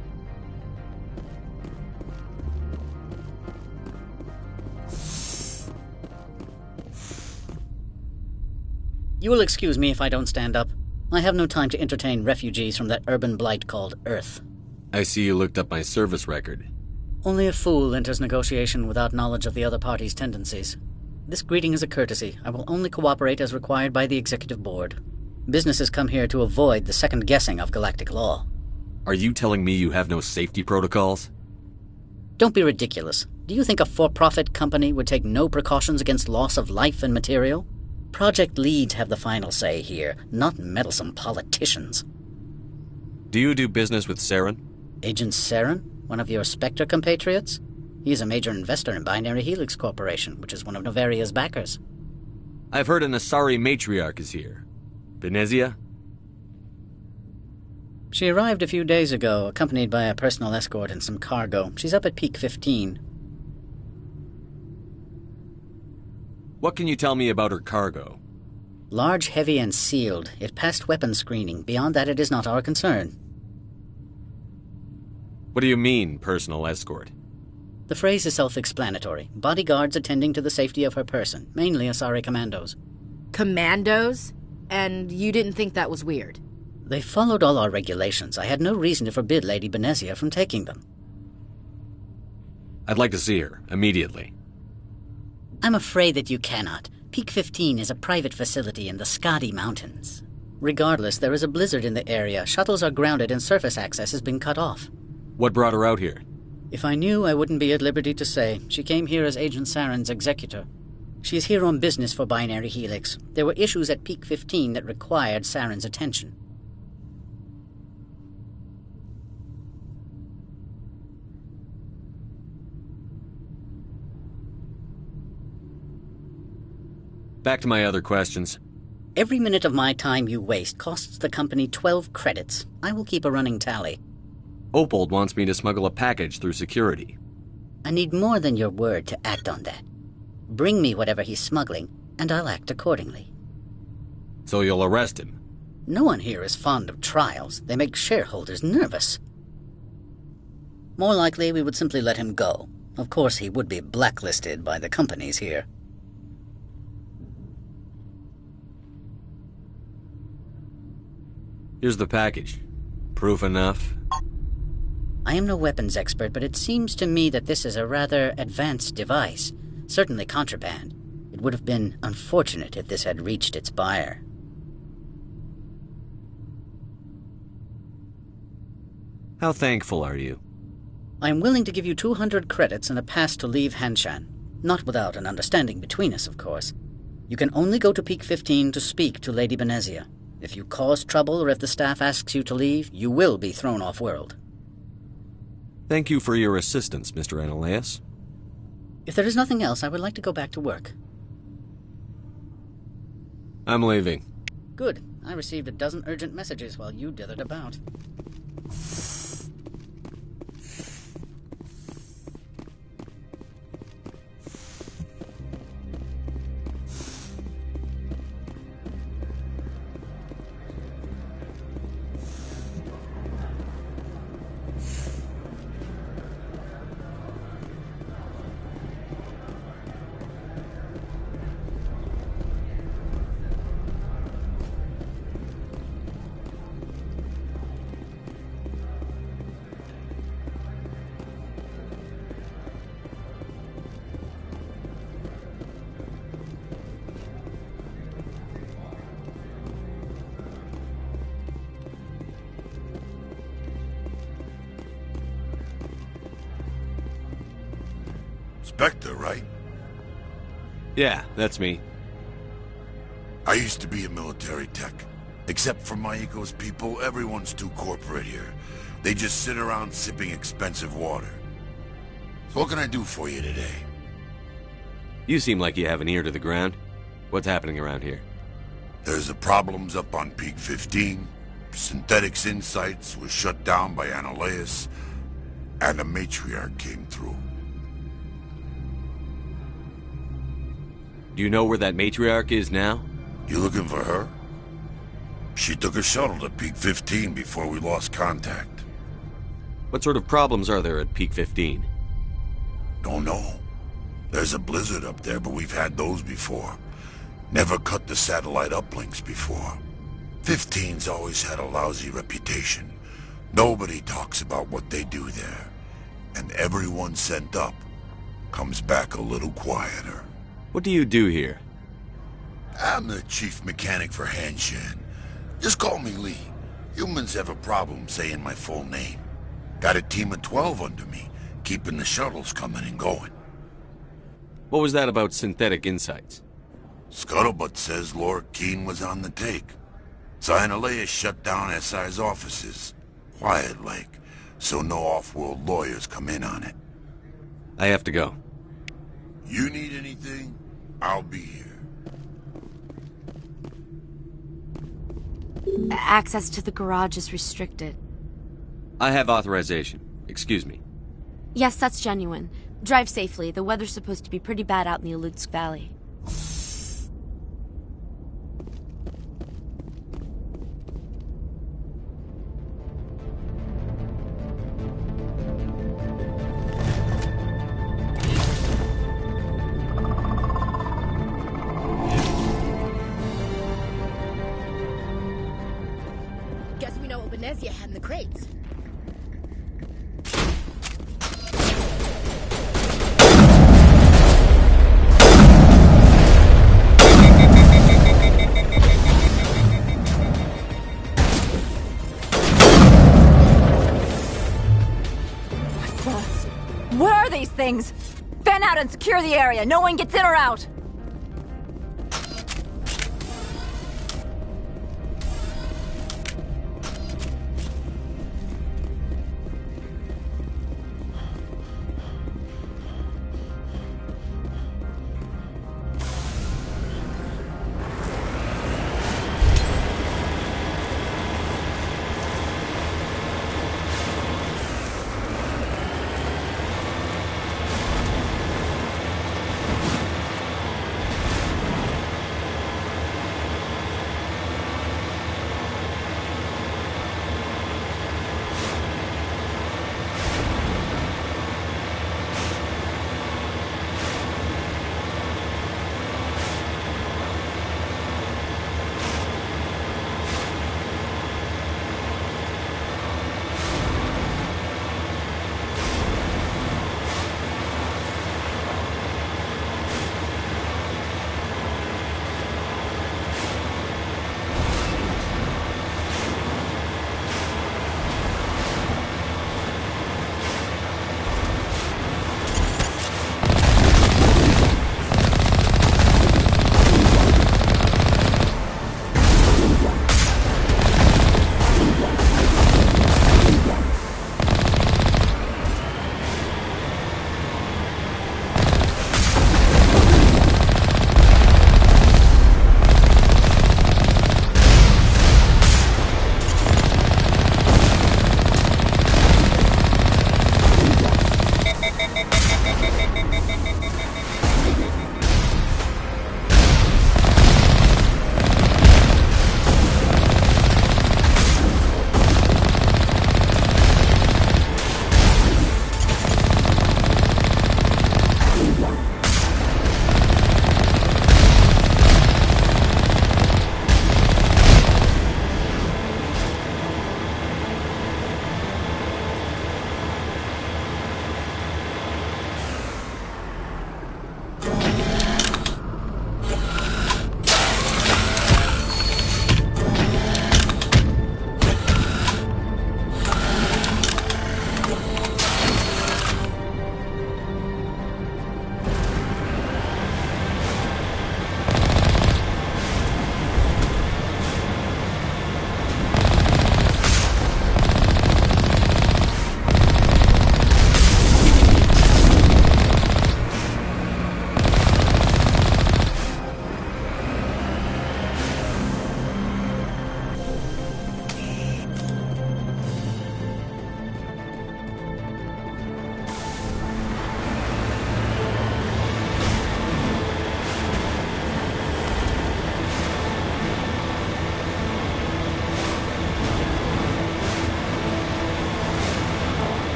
You will excuse me if I don't stand up. I have no time to entertain refugees from that urban blight called Earth. I see you looked up my service record. Only a fool enters negotiation without knowledge of the other party's tendencies. This greeting is a courtesy. I will only cooperate as required by the Executive Board. Businesses come here to avoid the second guessing of galactic law. Are you telling me you have no safety protocols? Don't be ridiculous. Do you think a for-profit company would take no precautions against loss of life and material? Project leads have the final say here, not meddlesome politicians. Do you do business with Saren? Agent Saren? One of your Spectre compatriots? He is a major investor in Binary Helix Corporation, which is one of Novaria's backers. I've heard an Asari matriarch is here. Benezia? She arrived a few days ago, accompanied by a personal escort and some cargo. She's up at Peak 15. What can you tell me about her cargo? Large, heavy, and sealed. It passed weapons screening. Beyond that, it is not our concern. What do you mean, personal escort? The phrase is self-explanatory. Bodyguards attending to the safety of her person, mainly Asari commandos. Commandos? And you didn't think that was weird? They followed all our regulations. I had no reason to forbid Lady Benezia from taking them. I'd like to see her, immediately. I'm afraid that you cannot. Peak 15 is a private facility in the Skadi Mountains. Regardless, there is a blizzard in the area. Shuttles are grounded and surface access has been cut off. What brought her out here? If I knew, I wouldn't be at liberty to say. She came here as Agent Saren's executor. She is here on business for Binary Helix. There were issues at Peak 15 that required Saren's attention. Back to my other questions. Every minute of my time you waste costs the company 12 credits. I will keep a running tally. Opold wants me to smuggle a package through security. I need more than your word to act on that. Bring me whatever he's smuggling, and I'll act accordingly. So you'll arrest him? No one here is fond of trials. They make shareholders nervous. More likely, we would simply let him go. Of course, he would be blacklisted by the companies here. Here's the package. Proof enough? I am no weapons expert, but it seems to me that this is a rather advanced device. Certainly contraband. It would have been unfortunate if this had reached its buyer. How thankful are you? I am willing to give you 200 credits and a pass to leave Hanshan. Not without an understanding between us, of course. You can only go to Peak 15 to speak to Lady Benezia. If you cause trouble or if the staff asks you to leave, you will be thrown off-world. Thank you for your assistance, Mr. Ananias. If there is nothing else, I would like to go back to work. I'm leaving. Good. I received a dozen urgent messages while you dithered about. Spectre, right? Yeah, that's me. I used to be a military tech. Except for my eco's people, everyone's too corporate here. They just sit around sipping expensive water. So what can I do for you today? You seem like you have an ear to the ground. What's happening around here? There's the problems up on Peak 15. Synthetics Insights was shut down by Ananias. And a matriarch came through. Do you know where that matriarch is now? You looking for her? She took a shuttle to Peak 15 before we lost contact. What sort of problems are there at Peak 15? Don't know. There's a blizzard up there, but we've had those before. Never cut the satellite uplinks before. 15's always had a lousy reputation. Nobody talks about what they do there. And everyone sent up comes back a little quieter. What do you do here? I'm the chief mechanic for Hanshan. Just call me Lee. Humans have a problem saying my full name. Got a team of 12 under me, keeping the shuttles coming and going. What was that about Synthetic Insights? Scuttlebutt says Lord Keene was on the take. Sinalea shut down SI's offices. Quiet like, so no off-world lawyers come in on it. I have to go. You need anything? I'll be here. Access to the garage is restricted. I have authorization. Excuse me. Yes, that's genuine. Drive safely. The weather's supposed to be pretty bad out in the Alutsk Valley. Guess we know what Venezia had in the crates. What are these things? Fan out and secure the area. No one gets in or out.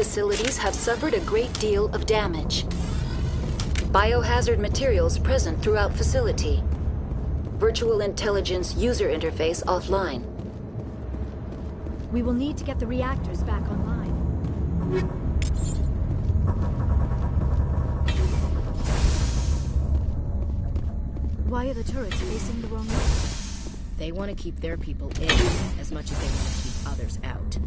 facilities have suffered a great deal of damage. Biohazard materials present throughout facility. Virtual intelligence user interface offline. We will need to get the reactors back online. Why are the turrets facing the wrong way? They want to keep their people in as much as they want to keep others out.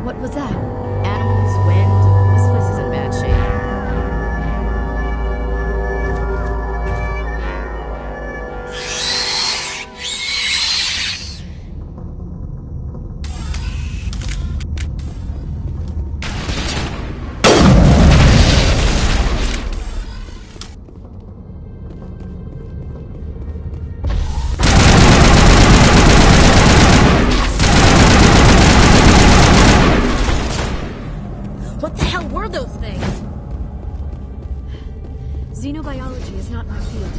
What was that? Animals, wind. This place is in bad shape. What the hell were those things? Xenobiology is not my field.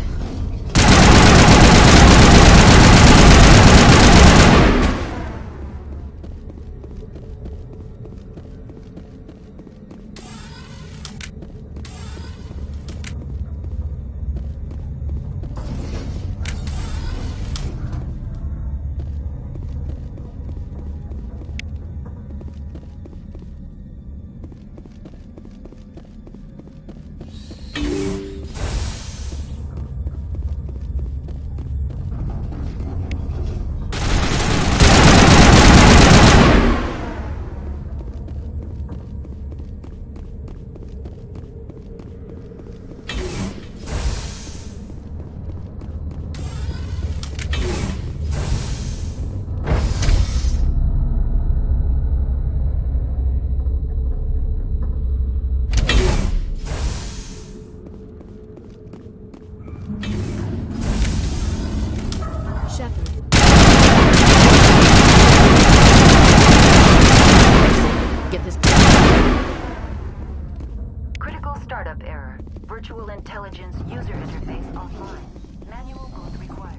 Critical startup error. Virtual intelligence user interface offline. Manual boot required.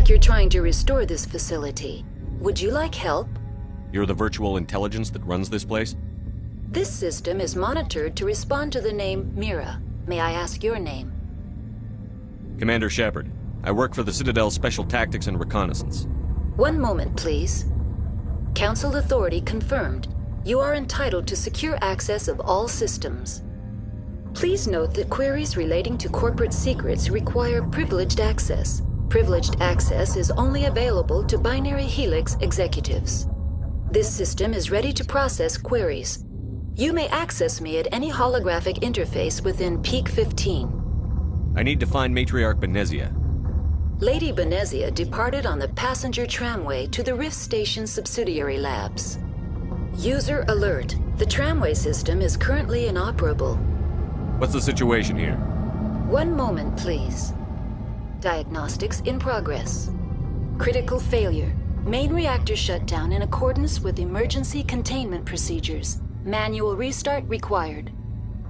You're trying to restore this facility. Would you like help? You're the virtual intelligence that runs this place? This system is monitored to respond to the name Mira. May I ask your name? Commander Shepard. I work for the Citadel Special Tactics and Reconnaissance. One moment, please. Council authority confirmed. You are entitled to secure access of all systems. Please note that queries relating to corporate secrets require privileged access. Privileged access is only available to Binary Helix executives. This system is ready to process queries. You may access me at any holographic interface within Peak 15. I need to find Matriarch Benezia. Lady Benezia departed on the passenger tramway to the Rift Station subsidiary labs. User alert. The tramway system is currently inoperable. What's the situation here? One moment, please. Diagnostics in progress. Critical failure. Main reactor shut down in accordance with emergency containment procedures. Manual restart required.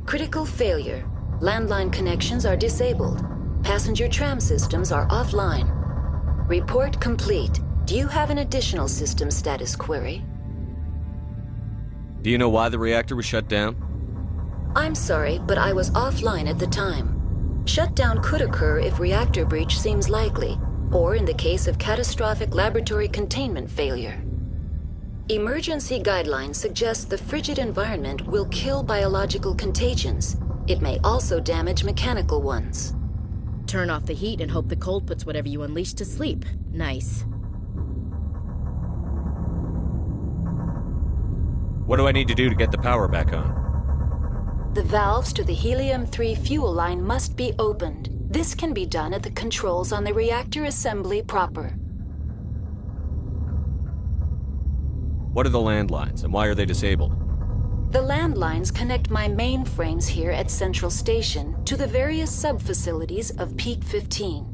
Critical failure. Landline connections are disabled. Passenger tram systems are offline. Report complete. Do you have an additional system status query? Do you know why the reactor was shut down? I'm sorry, but I was offline at the time. Shutdown could occur if reactor breach seems likely, or in the case of catastrophic laboratory containment failure. Emergency guidelines suggest the frigid environment will kill biological contagions. It may also damage mechanical ones. Turn off the heat and hope the cold puts whatever you unleash to sleep. Nice. What do I need to do to get the power back on? The valves to the Helium-3 fuel line must be opened. This can be done at the controls on the reactor assembly proper. What are the landlines, and why are they disabled? The landlines connect my mainframes here at Central Station to the various sub-facilities of Peak 15.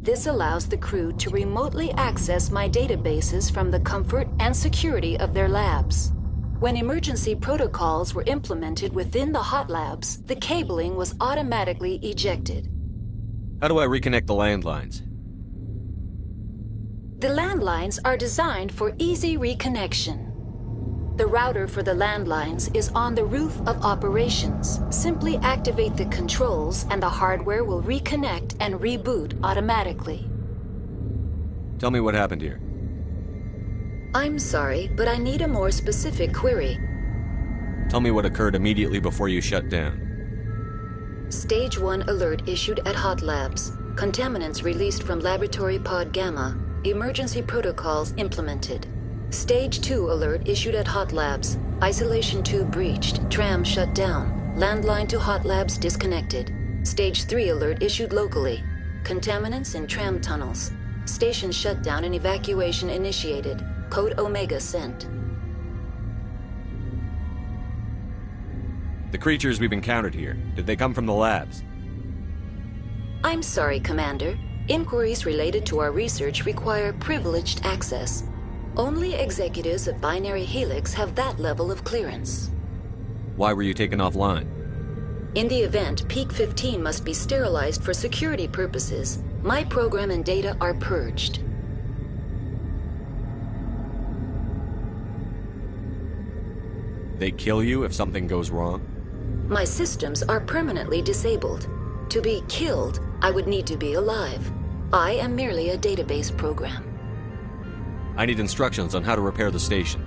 This allows the crew to remotely access my databases from the comfort and security of their labs. When emergency protocols were implemented within the hot labs, the cabling was automatically ejected. How do I reconnect the landlines? The landlines are designed for easy reconnection. The router for the landlines is on the roof of operations. Simply activate the controls and the hardware will reconnect and reboot automatically. Tell me what happened here. I'm sorry, but I need a more specific query. Tell me what occurred immediately before you shut down. Stage 1 alert issued at Hot Labs. Contaminants released from Laboratory Pod Gamma. Emergency protocols implemented. Stage 2 alert issued at Hot Labs. Isolation tube breached. Tram shut down. Landline to Hot Labs disconnected. Stage 3 alert issued locally. Contaminants in tram tunnels. Station shutdown and evacuation initiated. Code Omega sent. The creatures we've encountered here, did they come from the labs? I'm sorry, Commander. Inquiries related to our research require privileged access. Only executives of Binary Helix have that level of clearance. Why were you taken offline? In the event, Peak 15 must be sterilized for security purposes. My program and data are purged. They kill you if something goes wrong? My systems are permanently disabled. To be killed, I would need to be alive. I am merely a database program. I need instructions on how to repair the station.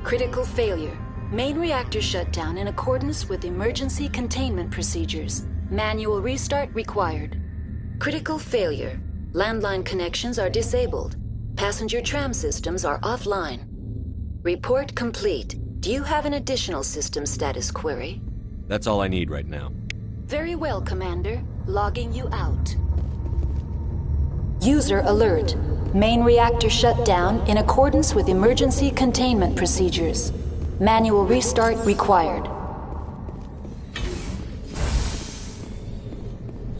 Critical failure. Main reactor shut down in accordance with emergency containment procedures. Manual restart required. Critical failure. Landline connections are disabled. Passenger tram systems are offline. Report complete. Do you have an additional system status query? That's all I need right now. Very well, Commander. Logging you out. User alert. Main reactor shut down in accordance with emergency containment procedures. Manual restart required.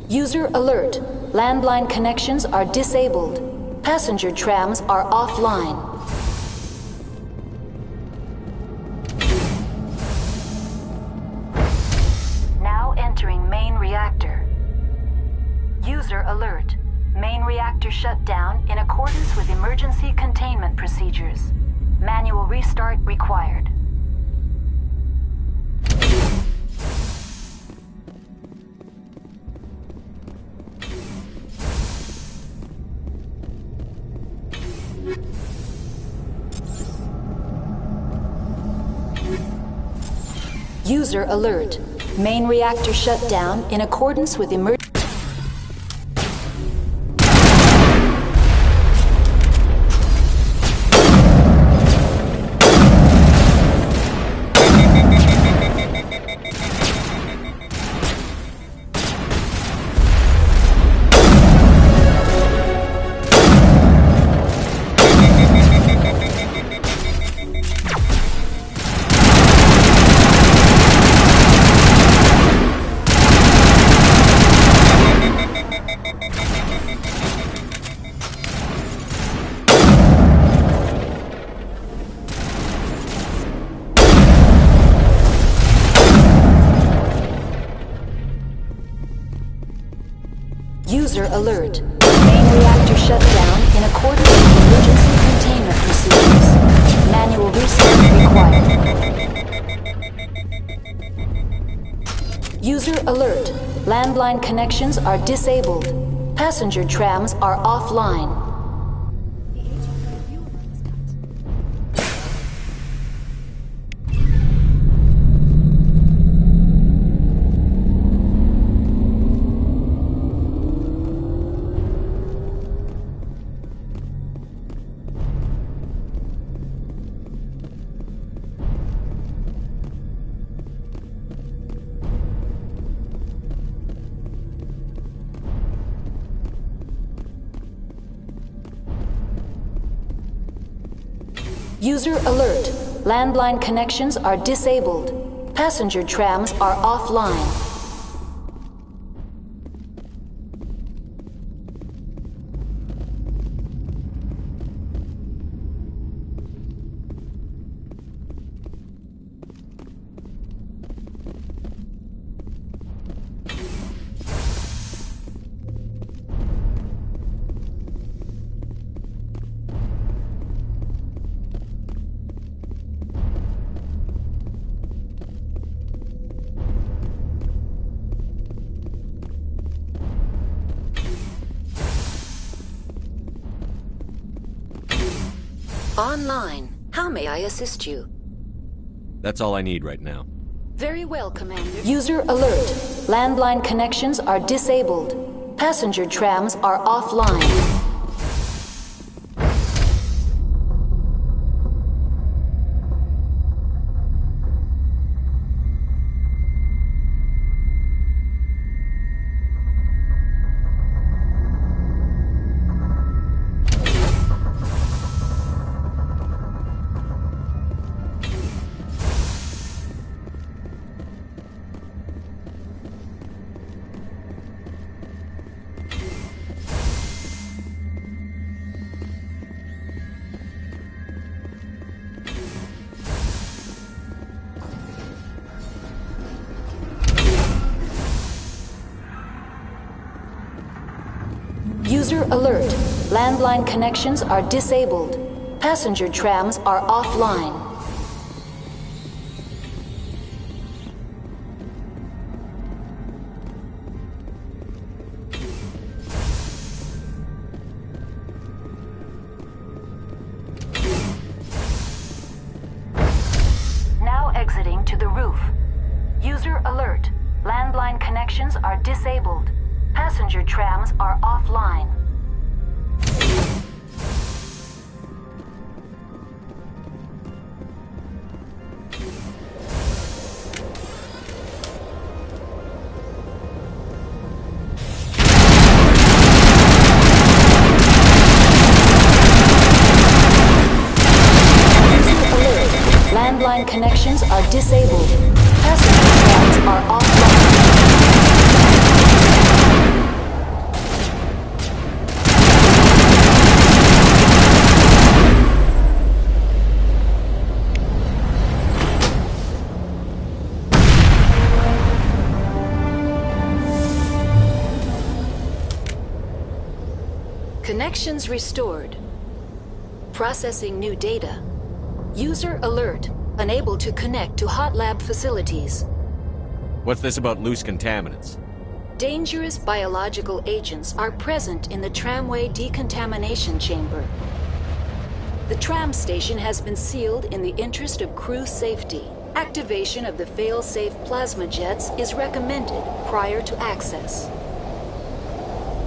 User alert. Landline connections are disabled. Passenger trams are offline. Now entering main reactor. User alert. Main reactor shut down in accordance with emergency containment procedures. Manual restart required. User alert. Main reactor shut down in accordance with emergency. User alert. Main reactor shut down in accordance with emergency containment procedures. Manual restart required. User alert. Landline connections are disabled. Passenger trams are offline. User alert. Landline connections are disabled. Passenger trams are offline. Online. How may I assist you? That's all I need right now. Very well, Commander. User alert. Landline connections are disabled. Passenger trams are offline. User alert. Landline connections are disabled. Passenger trams are offline. Now exiting to the roof. User alert. Landline connections are disabled. Passenger trams are offline. Landline connections are disabled. Passenger trams are offline. Connections restored. Processing new data. User alert. Unable to connect to hot lab facilities. What's this about loose contaminants? Dangerous biological agents are present in the tramway decontamination chamber. The tram station has been sealed in the interest of crew safety. Activation of the fail-safe plasma jets is recommended prior to access.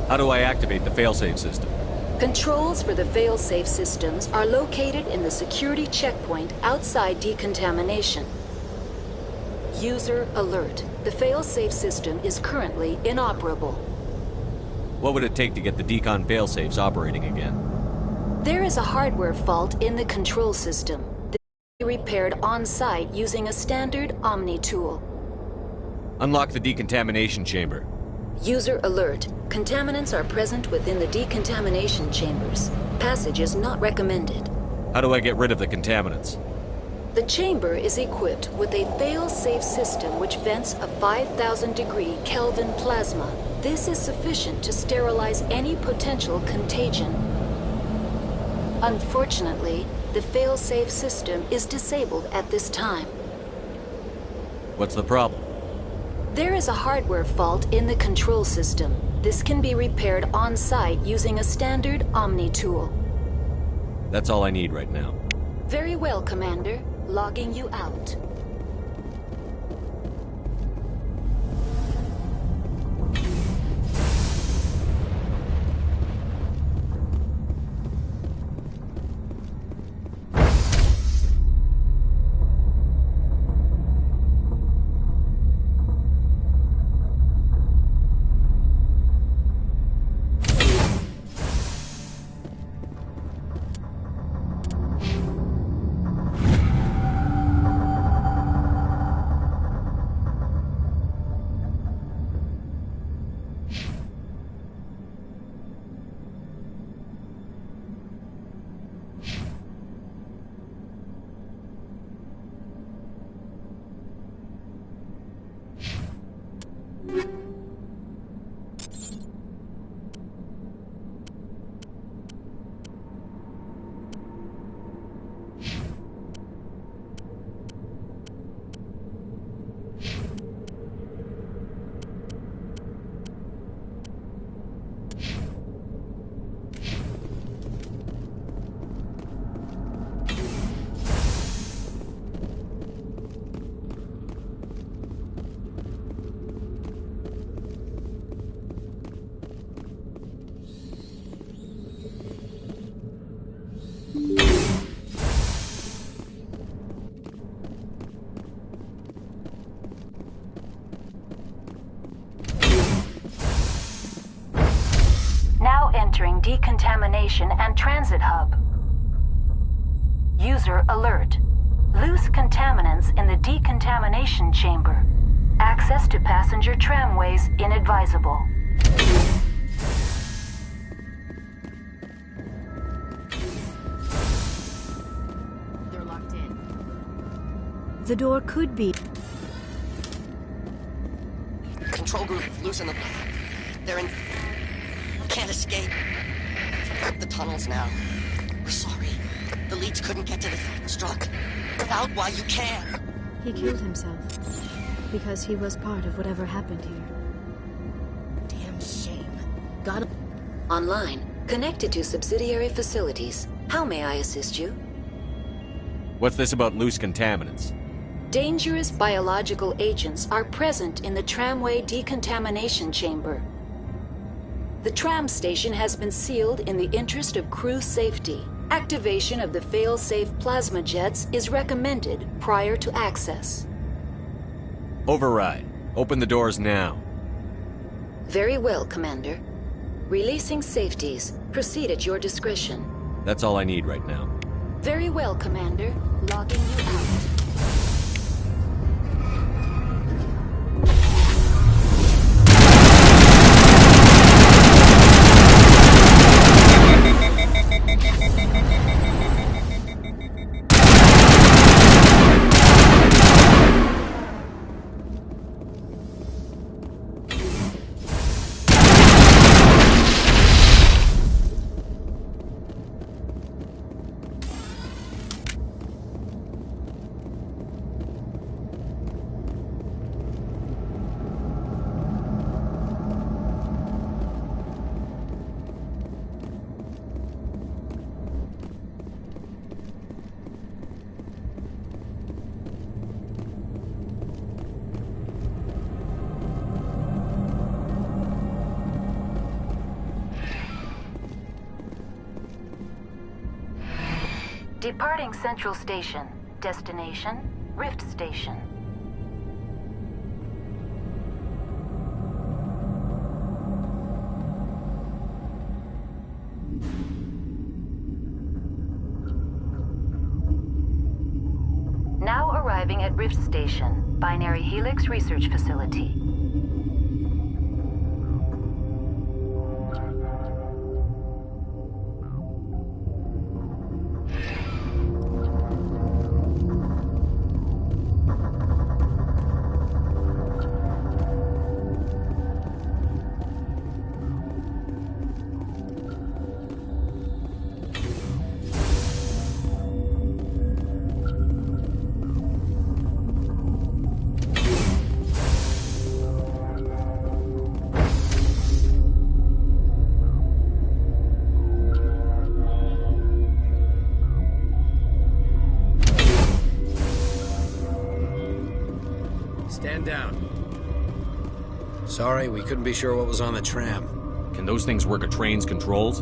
How do I activate the failsafe system? Controls for the fail-safe systems are located in the security checkpoint outside decontamination. User alert. The fail-safe system is currently inoperable. What would it take to get the decon failsafes operating again? There is a hardware fault in the control system. This can be repaired on-site using a standard Omni tool. Unlock the decontamination chamber. User alert. Contaminants are present within the decontamination chambers. Passage is not recommended. How do I get rid of the contaminants? The chamber is equipped with a fail-safe system which vents a 5,000-degree Kelvin plasma. This is sufficient to sterilize any potential contagion. Unfortunately, the fail-safe system is disabled at this time. What's the problem? There is a hardware fault in the control system. This can be repaired on-site using a standard Omni tool. That's all I need right now. Very well, Commander. Logging you out. Entering decontamination and transit hub. User alert. Loose contaminants in the decontamination chamber. Access to passenger tramways inadvisable. They're locked in. The door could be... Control group, loosen them. They're in... Can't escape. Up the tunnels now. We're sorry. The leads couldn't get to the struck. Out while you can. He killed himself. Because he was part of whatever happened here. Damn shame. Got him. Online. Connected to subsidiary facilities. How may I assist you? What's this about loose contaminants? Dangerous biological agents are present in the tramway decontamination chamber. The tram station has been sealed in the interest of crew safety. Activation of the fail-safe plasma jets is recommended prior to access. Override. Open the doors now. Very well, Commander. Releasing safeties. Proceed at your discretion. That's all I need right now. Very well, Commander. Logging you out. Departing Central Station. Destination, Rift Station. Now arriving at Rift Station, Binary Helix Research Facility. Stand down. Sorry, we couldn't be sure what was on the tram. Can those things work a train's controls?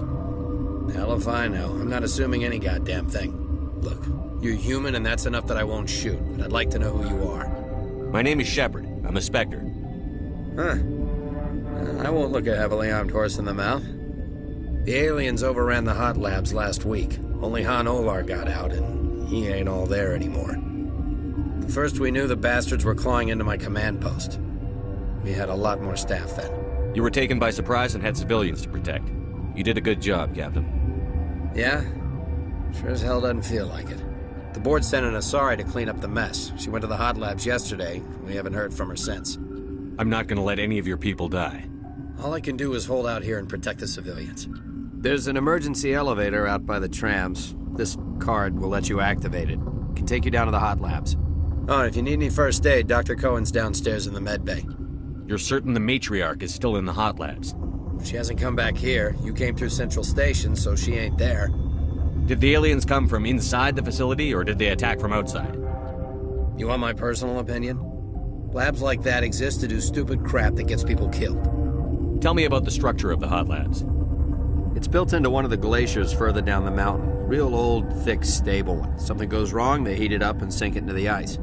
Hell if I know. I'm not assuming any goddamn thing. Look, you're human and that's enough that I won't shoot, but I'd like to know who you are. My name is Shepard. I'm a Spectre. Huh. I won't look a heavily armed horse in the mouth. The aliens overran the hot labs last week. Only Han Olar got out, and he ain't all there anymore. The first we knew, the bastards were clawing into my command post. We had a lot more staff then. You were taken by surprise and had civilians to protect. You did a good job, Captain. Yeah? Sure as hell doesn't feel like it. The board sent an Asari to clean up the mess. She went to the hot labs yesterday. We haven't heard from her since. I'm not gonna let any of your people die. All I can do is hold out here and protect the civilians. There's an emergency elevator out by the trams. This card will let you activate it. Can take you down to the hot labs. Oh, and if you need any first aid, Dr. Cohen's downstairs in the med bay. You're certain the matriarch is still in the hot labs? She hasn't come back here. You came through Central Station, so she ain't there. Did the aliens come from inside the facility, or did they attack from outside? You want my personal opinion? Labs like that exist to do stupid crap that gets people killed. Tell me about the structure of the hot labs. It's built into one of the glaciers further down the mountain. Real old, thick, stable one. Something goes wrong, they heat it up and sink it into the ice.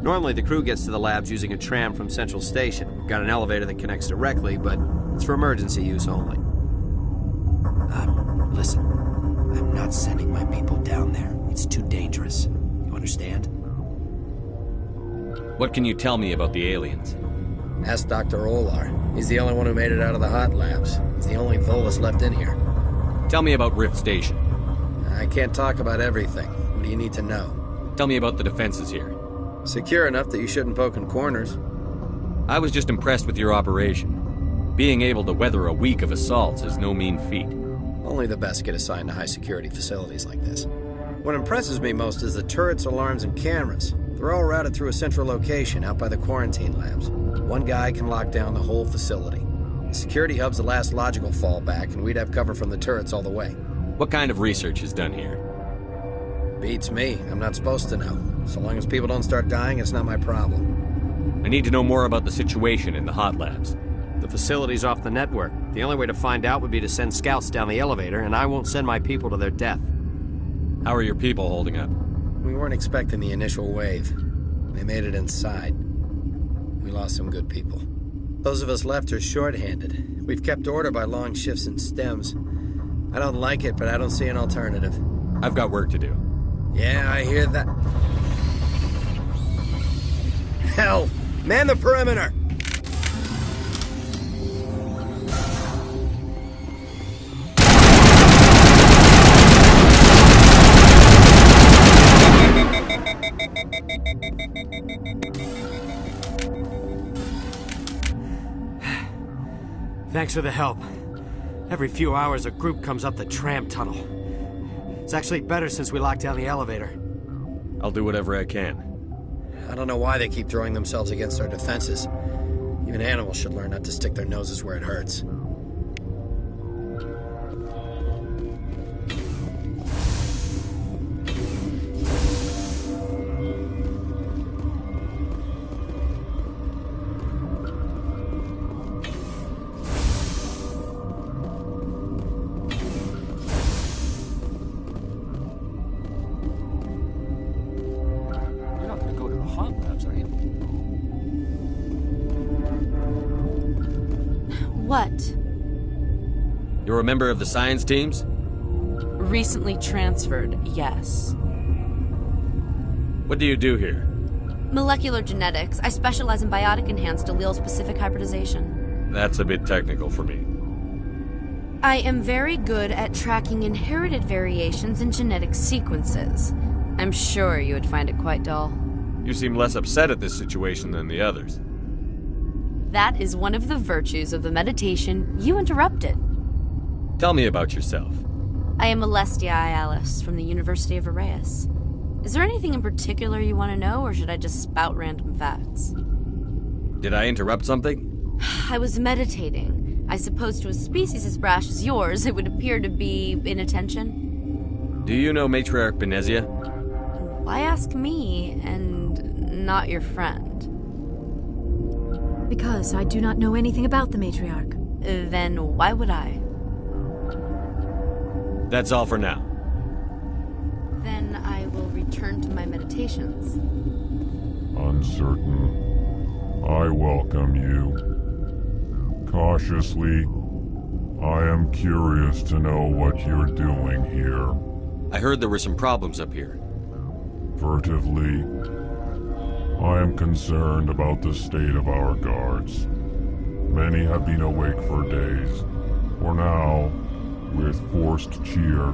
Normally, the crew gets to the labs using a tram from Central Station. We've got an elevator that connects directly, but it's for emergency use only. Listen. I'm not sending my people down there. It's too dangerous. You understand? What can you tell me about the aliens? Ask Dr. Olar. He's the only one who made it out of the hot labs. He's the only Volus left in here. Tell me about Rift Station. I can't talk about everything. What do you need to know? Tell me about the defenses here. Secure enough that you shouldn't poke in corners. I was just impressed with your operation. Being able to weather a week of assaults is no mean feat. Only the best get assigned to high-security facilities like this. What impresses me most is the turrets, alarms, and cameras. They're all routed through a central location out by the quarantine labs. One guy can lock down the whole facility. The security hub's the last logical fallback, and we'd have cover from the turrets all the way. What kind of research is done here? Beats me. I'm not supposed to know. So long as people don't start dying, it's not my problem. I need to know more about the situation in the hot labs. The facility's off the network. The only way to find out would be to send scouts down the elevator, and I won't send my people to their death. How are your people holding up? We weren't expecting the initial wave. They made it inside. We lost some good people. Those of us left are short-handed. We've kept order by long shifts and stems. I don't like it, but I don't see an alternative. I've got work to do. Yeah, I hear that. Hell! Man the perimeter! Thanks for the help. Every few hours, a group comes up the tram tunnel. It's actually better since we locked down the elevator. I'll do whatever I can. I don't know why they keep throwing themselves against our defenses. Even animals should learn not to stick their noses where it hurts. What? You're a member of the science teams? Recently transferred, yes. What do you do here? Molecular genetics. I specialize in biotic-enhanced allele-specific hybridization. That's a bit technical for me. I am very good at tracking inherited variations in genetic sequences. I'm sure you would find it quite dull. You seem less upset at this situation than the others. That is one of the virtues of the meditation you interrupted. Tell me about yourself. I am Alestia Ialis from the University of Arraeus. Is there anything in particular you want to know, or should I just spout random facts? Did I interrupt something? I was meditating. I suppose to a species as brash as yours, it would appear to be inattention. Do you know Matriarch Benezia? Why ask me, and not your friend? Because I do not know anything about the Matriarch. Then why would I? That's all for now. Then I will return to my meditations. Uncertain. I welcome you. Cautiously, I am curious to know what you're doing here. I heard there were some problems up here. Furtively, I am concerned about the state of our guards. Many have been awake for days. For now, with forced cheer,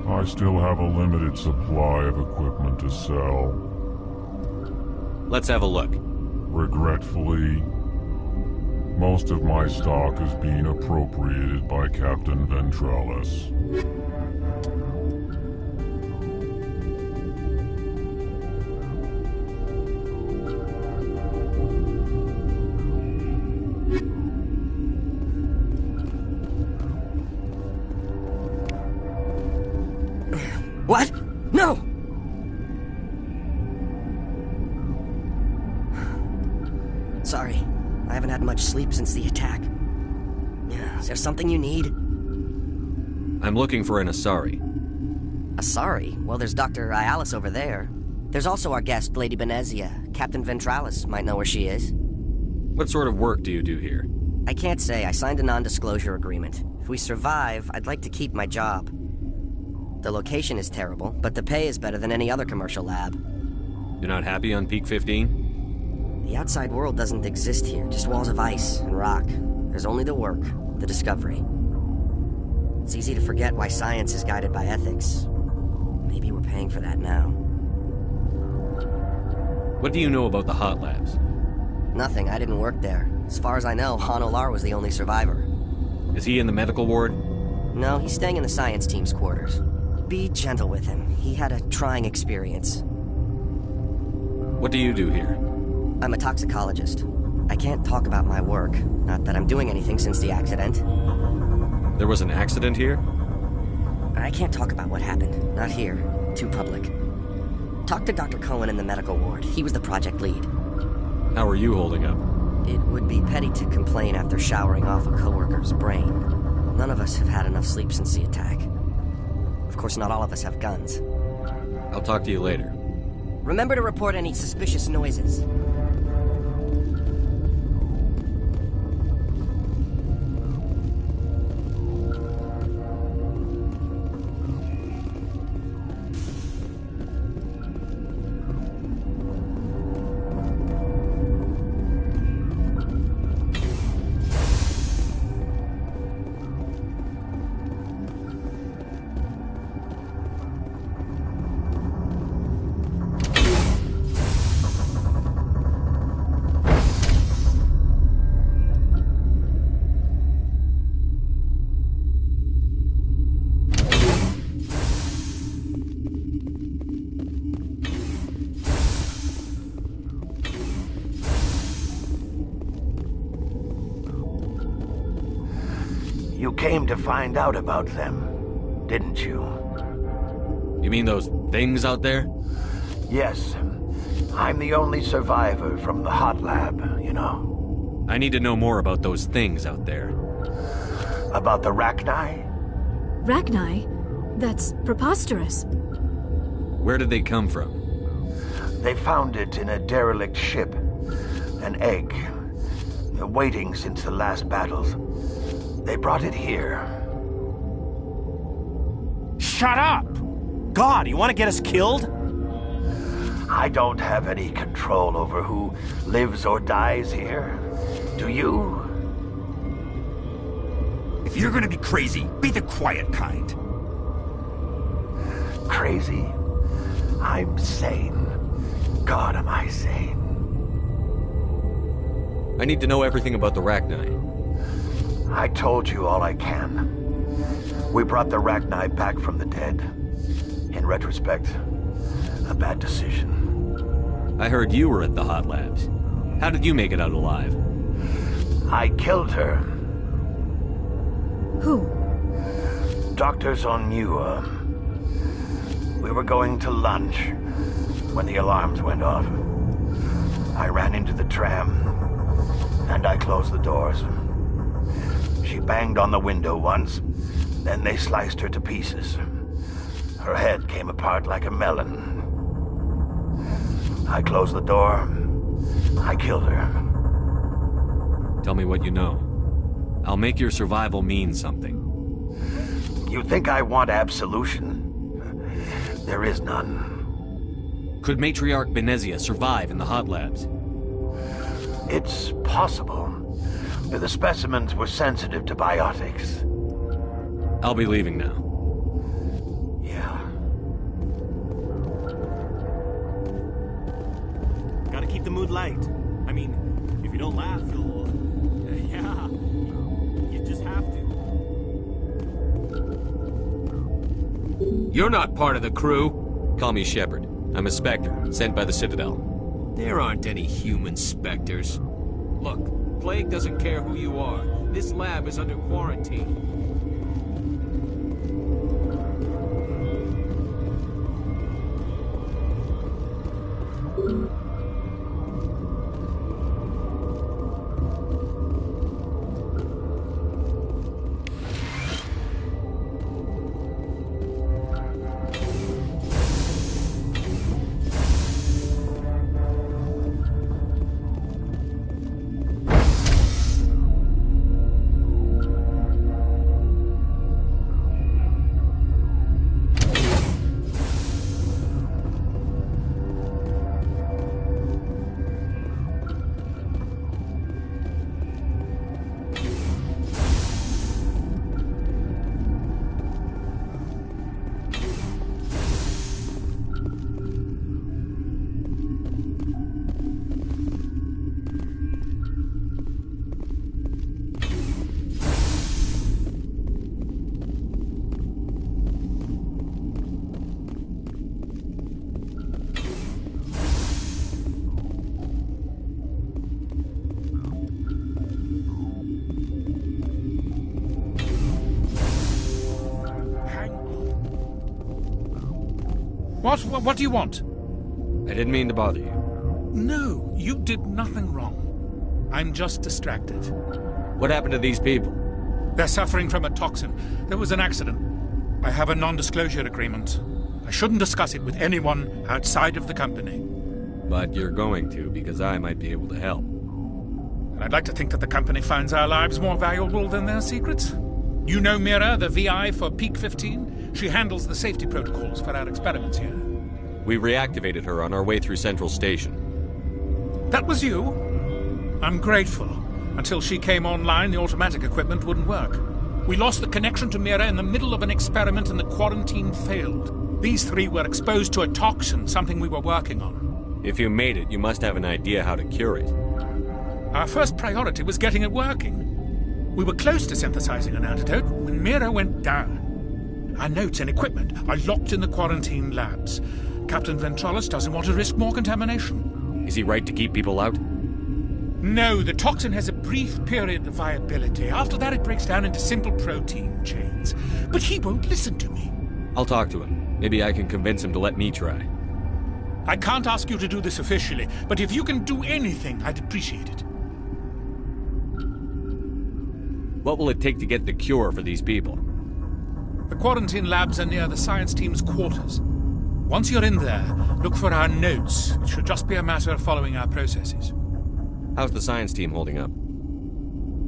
I still have a limited supply of equipment to sell. Let's have a look. Regretfully, most of my stock is being appropriated by Captain Ventralis. What? No! Sorry, I haven't had much sleep since the attack. Is there something you need? I'm looking for an Asari. Asari? Well, there's Dr. Ialis over there. There's also our guest, Lady Benezia. Captain Ventralis might know where she is. What sort of work do you do here? I can't say. I signed a non-disclosure agreement. If we survive, I'd like to keep my job. The location is terrible, but the pay is better than any other commercial lab. You're not happy on Peak 15? The outside world doesn't exist here, just walls of ice and rock. There's only the work, the discovery. It's easy to forget why science is guided by ethics. Maybe we're paying for that now. What do you know about the hot labs? Nothing, I didn't work there. As far as I know, Han Olar was the only survivor. Is he in the medical ward? No, he's staying in the science team's quarters. Be gentle with him. He had a trying experience. What do you do here? I'm a toxicologist. I can't talk about my work. Not that I'm doing anything since the accident. There was an accident here? I can't talk about what happened. Not here. Too public. Talk to Dr. Cohen in the medical ward. He was the project lead. How are you holding up? It would be petty to complain after showering off a coworker's brain. None of us have had enough sleep since the attack. Of course, not all of us have guns. I'll talk to you later. Remember to report any suspicious noises. You came to find out about them, didn't you? You mean those things out there? Yes. I'm the only survivor from the hot lab, you know. I need to know more about those things out there. About the Rachni? Rachni? That's preposterous. Where did they come from? They found it in a derelict ship. An egg. Waiting since the last battles. They brought it here. Shut up! God, you want to get us killed? I don't have any control over who lives or dies here. Do you? If you're gonna be crazy, be the quiet kind. Crazy? I'm sane. God, am I sane. I need to know everything about the Rachni. I told you all I can. We brought the Rachni back from the dead. In retrospect, a bad decision. I heard you were at the hot labs. How did you make it out alive? I killed her. Who? Doctors on Muir. We were going to lunch when the alarms went off. I ran into the tram, and I closed the doors. She banged on the window once, then they sliced her to pieces. Her head came apart like a melon. I closed the door. I killed her. Tell me what you know. I'll make your survival mean something. You think I want absolution? There is none. Could Matriarch Benezia survive in the hot labs? It's possible. The specimens were sensitive to biotics. I'll be leaving now. Yeah. Gotta keep the mood light. I mean, if you don't laugh, you'll... yeah. You just have to. You're not part of the crew. Call me Shepard. I'm a Spectre, sent by the Citadel. There aren't any human Spectres. Look. Plague doesn't care who you are. This lab is under quarantine. What do you want? I didn't mean to bother you. No, you did nothing wrong. I'm just distracted. What happened to these people? They're suffering from a toxin. There was an accident. I have a non-disclosure agreement. I shouldn't discuss it with anyone outside of the company. But you're going to, because I might be able to help. And I'd like to think that the company finds our lives more valuable than their secrets. You know Mira, the VI for Peak 15? She handles the safety protocols for our experiments here. We reactivated her on our way through Central Station. That was you? I'm grateful. Until she came online, the automatic equipment wouldn't work. We lost the connection to Mira in the middle of an experiment and the quarantine failed. These three were exposed to a toxin, something we were working on. If you made it, you must have an idea how to cure it. Our first priority was getting it working. We were close to synthesizing an antidote when Mira went down. Our notes and equipment are locked in the quarantine labs. Captain Ventralis doesn't want to risk more contamination. Is he right to keep people out? No, the toxin has a brief period of viability. After that, it breaks down into simple protein chains. But he won't listen to me. I'll talk to him. Maybe I can convince him to let me try. I can't ask you to do this officially, but if you can do anything, I'd appreciate it. What will it take to get the cure for these people? The quarantine labs are near the science team's quarters. Once you're in there, look for our notes. It should just be a matter of following our processes. How's the science team holding up?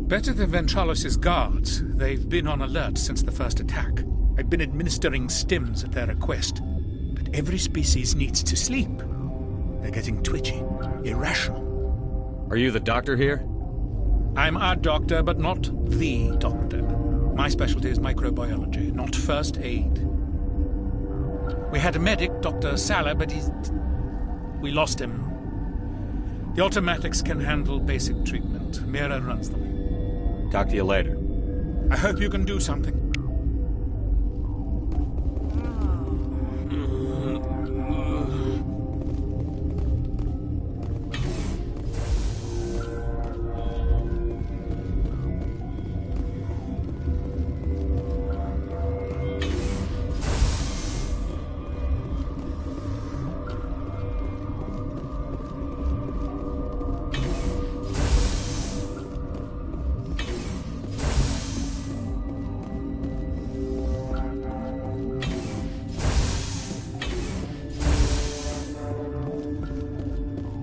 Better than Ventralis' guards. They've been on alert since the first attack. I've been administering stims at their request. But every species needs to sleep. They're getting twitchy, irrational. Are you the doctor here? I'm a doctor, but not the doctor. My specialty is microbiology, not first aid. We had a medic, Dr. Sala, but we lost him. The automatics can handle basic treatment. Mira runs them. Talk to you later. I hope you can do something.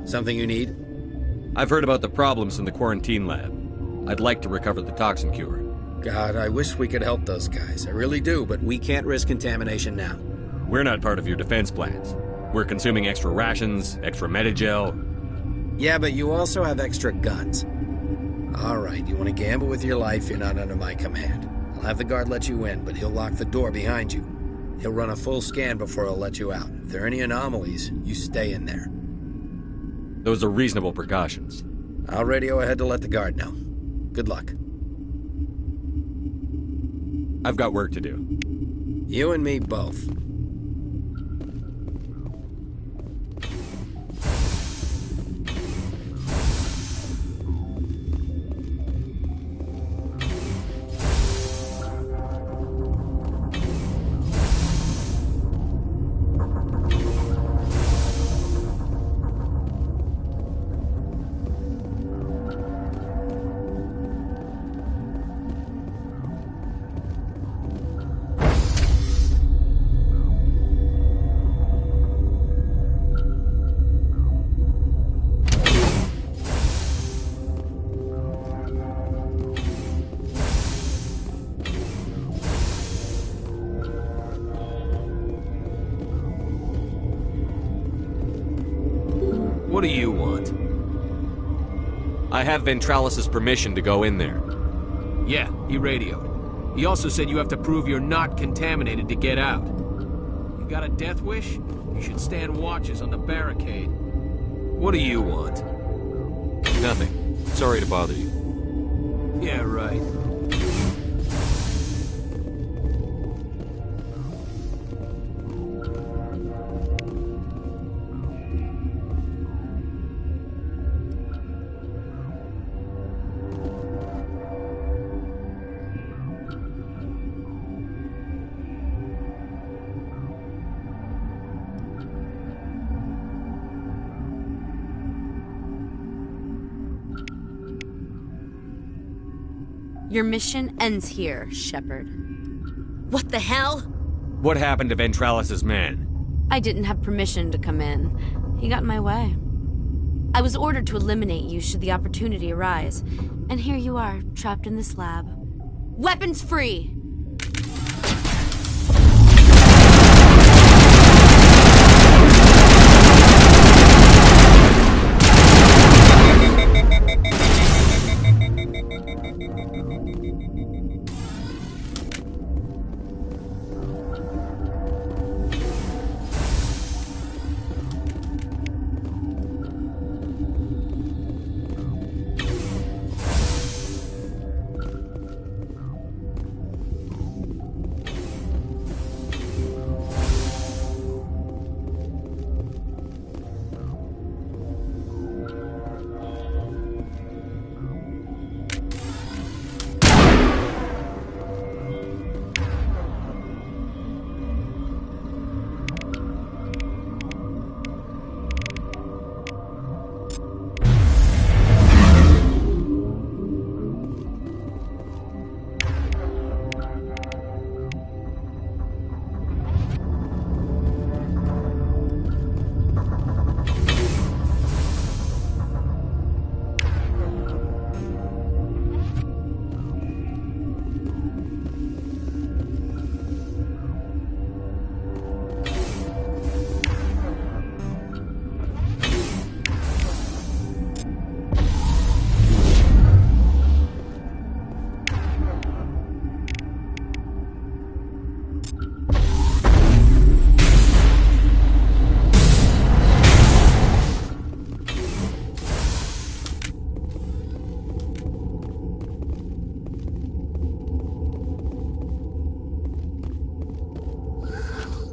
Something you need? I've heard about the problems in the quarantine lab. I'd like to recover the toxin cure. God, I wish we could help those guys. I really do, but we can't risk contamination now. We're not part of your defense plans. We're consuming extra rations, extra Medigel. Yeah, but you also have extra guns. All right, you want to gamble with your life, you're not under my command. I'll have the guard let you in, but he'll lock the door behind you. He'll run a full scan before he'll let you out. If there are any anomalies, you stay in there. Those are reasonable precautions. I'll radio ahead to let the guard know. Good luck. I've got work to do. You and me both. What do you want? I have Ventralis' permission to go in there. Yeah, he radioed. He also said you have to prove you're not contaminated to get out. You got a death wish? You should stand watches on the barricade. What do you want? Nothing. Sorry to bother you. Yeah, right. Your mission ends here, Shepard. What the hell? What happened to Ventralis's man? I didn't have permission to come in. He got in my way. I was ordered to eliminate you should the opportunity arise. And here you are, trapped in this lab. Weapons free!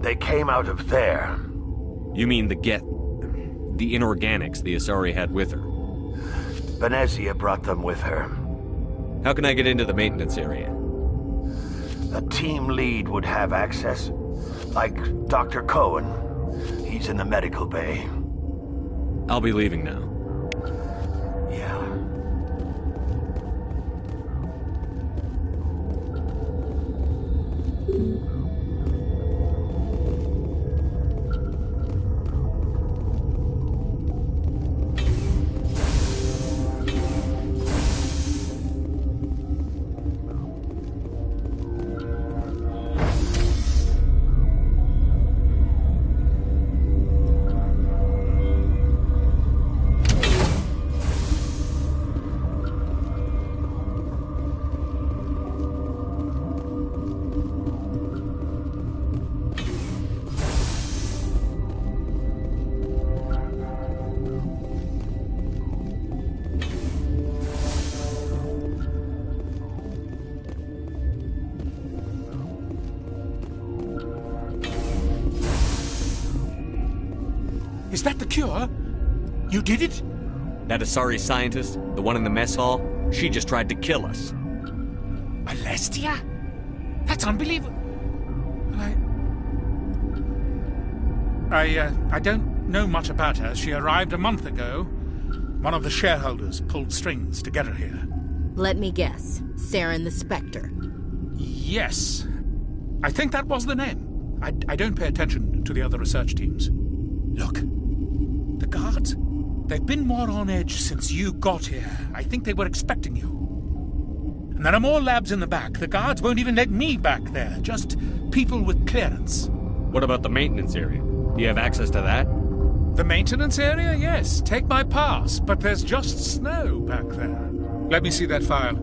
They came out of there. You mean the inorganics the Asari had with her? Venezia brought them with her. How can I get into the maintenance area? A team lead would have access. Like Dr. Cohen. He's in the medical bay. I'll be leaving now. Yeah. Is that the cure? You did it? That Asari scientist, the one in the mess hall, she just tried to kill us. Alestia? That's unbelievable. I don't know much about her. She arrived a month ago. One of the shareholders pulled strings to get her here. Let me guess. Saren the Spectre. Yes. I think that was the name. I don't pay attention to the other research teams. Look. The guards? They've been more on edge since you got here. I think they were expecting you. And there are more labs in the back. The guards won't even let me back there. Just people with clearance. What about the maintenance area? Do you have access to that? The maintenance area? Yes. Take my pass. But there's just snow back there. Let me see that file.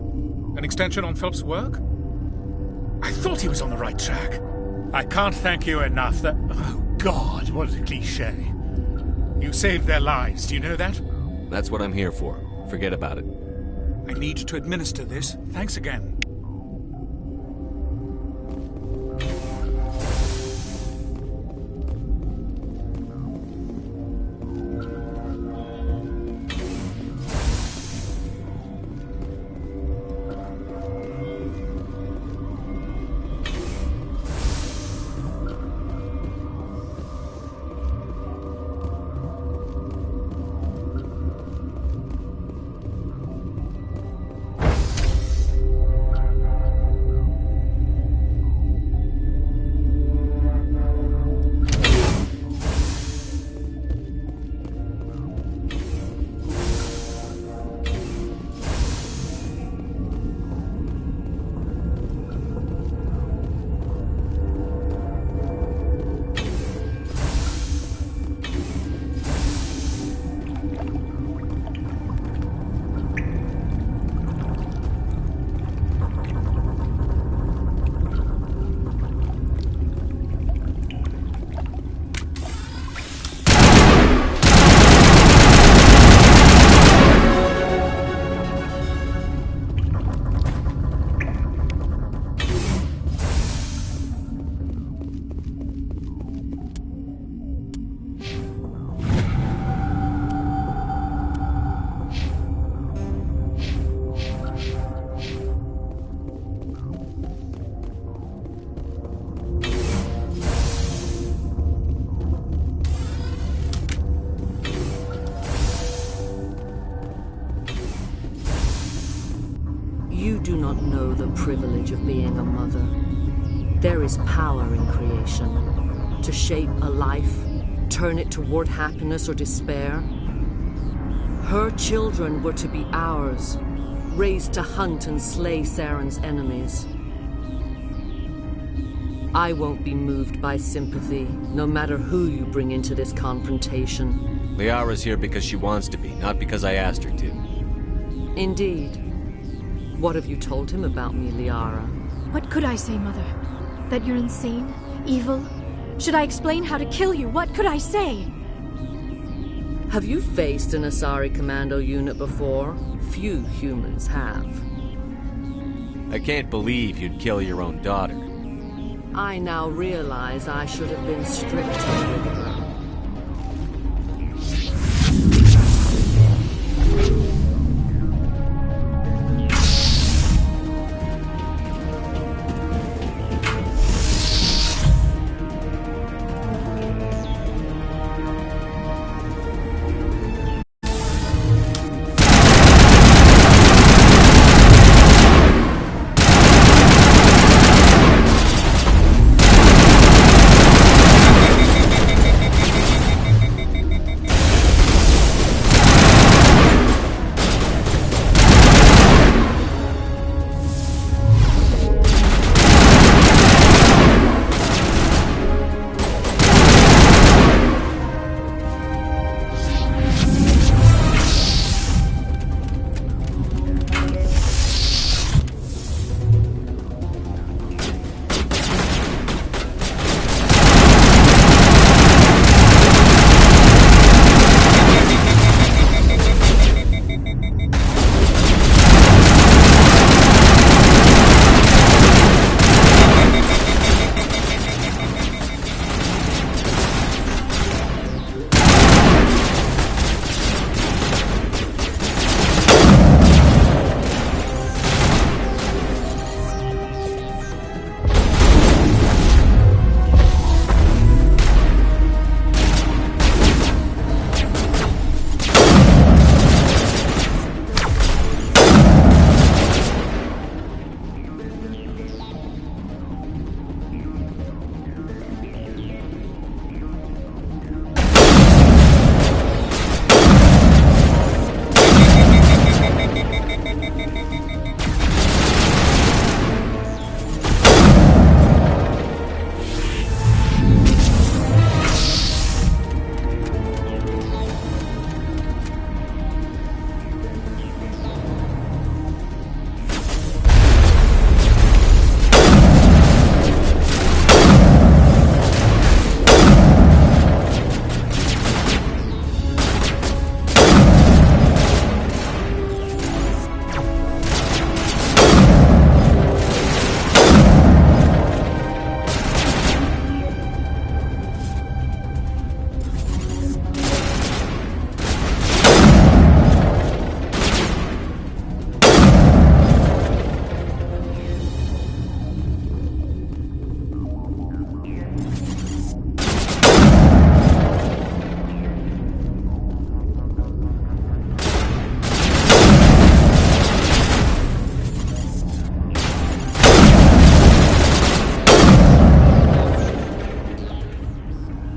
An extension on Philip's work? I thought he was on the right track. I can't thank you enough that... Oh, God, what a cliché. You saved their lives, do you know that? That's what I'm here for. Forget about it. I need to administer this. Thanks again. know the privilege of being a mother. There is power in creation. To shape a life, turn it toward happiness or despair. Her children were to be ours, raised to hunt and slay Saren's enemies. I won't be moved by sympathy, no matter who you bring into this confrontation. Liara's here because she wants to be, not because I asked her to. Indeed. What have you told him about me, Liara? What could I say, Mother? That you're insane? Evil? Should I explain how to kill you? What could I say? Have you faced an Asari commando unit before? Few humans have. I can't believe you'd kill your own daughter. I now realize I should have been stricter with her.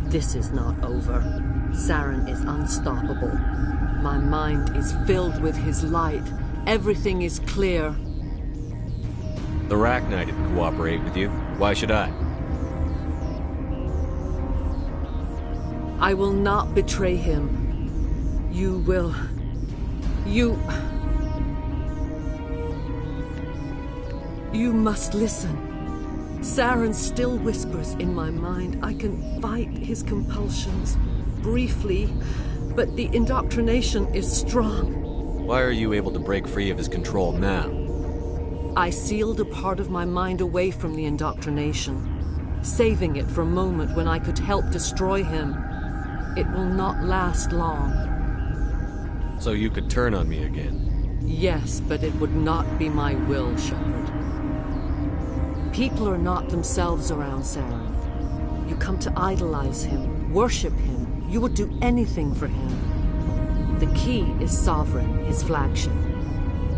This is not over. Saren is unstoppable. My mind is filled with his light. Everything is clear. The Arachnite would cooperate with you. Why should I? I will not betray him. You will... You must listen. Saren still whispers in my mind. I can fight his compulsions, briefly, but the indoctrination is strong. Why are you able to break free of his control now? I sealed a part of my mind away from the indoctrination, saving it for a moment when I could help destroy him. It will not last long. So you could turn on me again? Yes, but it would not be my will, Shepard. People are not themselves around Saren. You come to idolize him, worship him. You would do anything for him. The key is Sovereign, his flagship.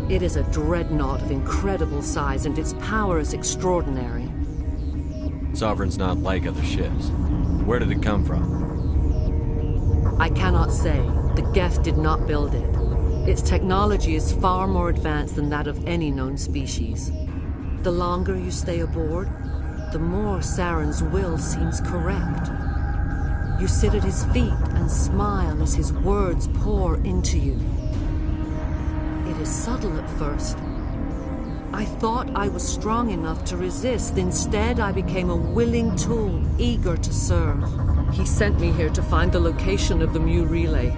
It is a dreadnought of incredible size, and its power is extraordinary. Sovereign's not like other ships. Where did it come from? I cannot say. The Geth did not build it. Its technology is far more advanced than that of any known species. The longer you stay aboard, the more Saren's will seems correct. You sit at his feet and smile as his words pour into you. It is subtle at first. I thought I was strong enough to resist. Instead, I became a willing tool, eager to serve. He sent me here to find the location of the Mu relay.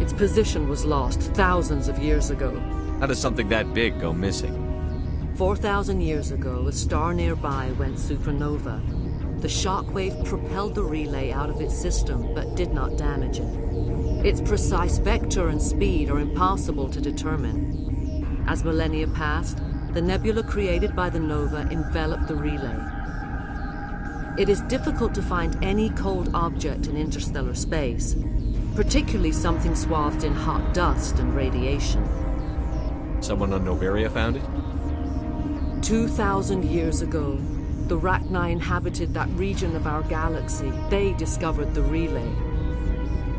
Its position was lost thousands of years ago. How does something that big go missing? 4,000 years ago, a star nearby went supernova. The shockwave propelled the relay out of its system, but did not damage it. Its precise vector and speed are impossible to determine. As millennia passed, the nebula created by the nova enveloped the relay. It is difficult to find any cold object in interstellar space, particularly something swathed in hot dust and radiation. Someone on Noveria found it? 2,000 years ago, the Rachni inhabited that region of our galaxy. They discovered the relay.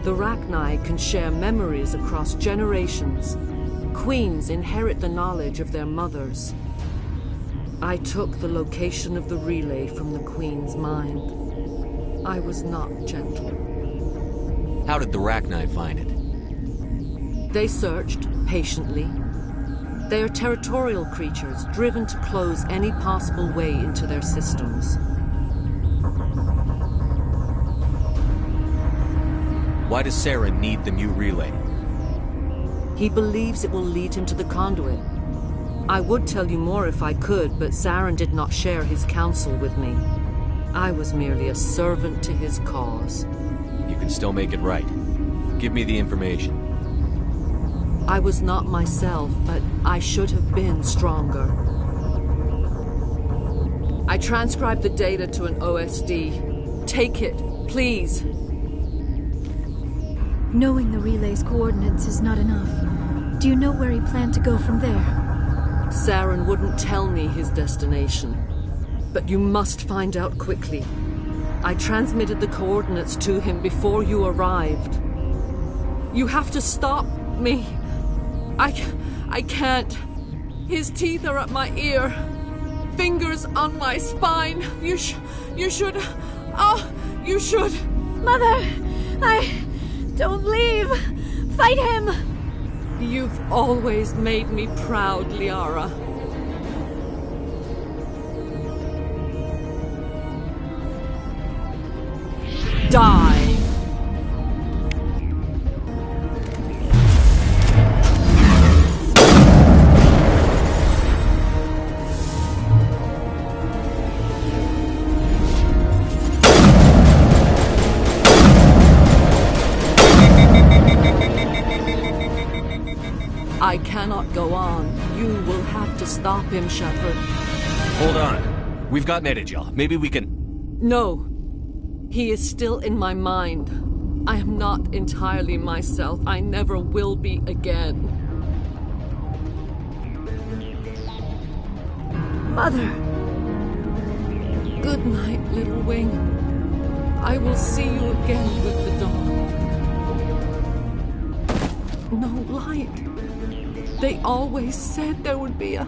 The Rachni can share memories across generations. Queens inherit the knowledge of their mothers. I took the location of the relay from the Queen's mind. I was not gentle. How did the Rachni find it? They searched patiently. They are territorial creatures, driven to close any possible way into their systems. Why does Saren need the Mu relay? He believes it will lead him to the conduit. I would tell you more if I could, but Saren did not share his counsel with me. I was merely a servant to his cause. You can still make it right. Give me the information. I was not myself, but I should have been stronger. I transcribed the data to an OSD. Take it, please. Knowing the relay's coordinates is not enough. Do you know where he planned to go from there? Saren wouldn't tell me his destination. But you must find out quickly. I transmitted the coordinates to him before you arrived. You have to stop me. I can't. His teeth are at my ear. Fingers on my spine. You should. You should. Mother, don't leave. Fight him. You've always made me proud, Liara. Die. I cannot go on. You will have to stop him, Shepard. Hold on. We've got Metagel. Maybe we can... No. He is still in my mind. I am not entirely myself. I never will be again. Mother! Good night, little wing. I will see you again with the dawn. No light. They always said there would be a...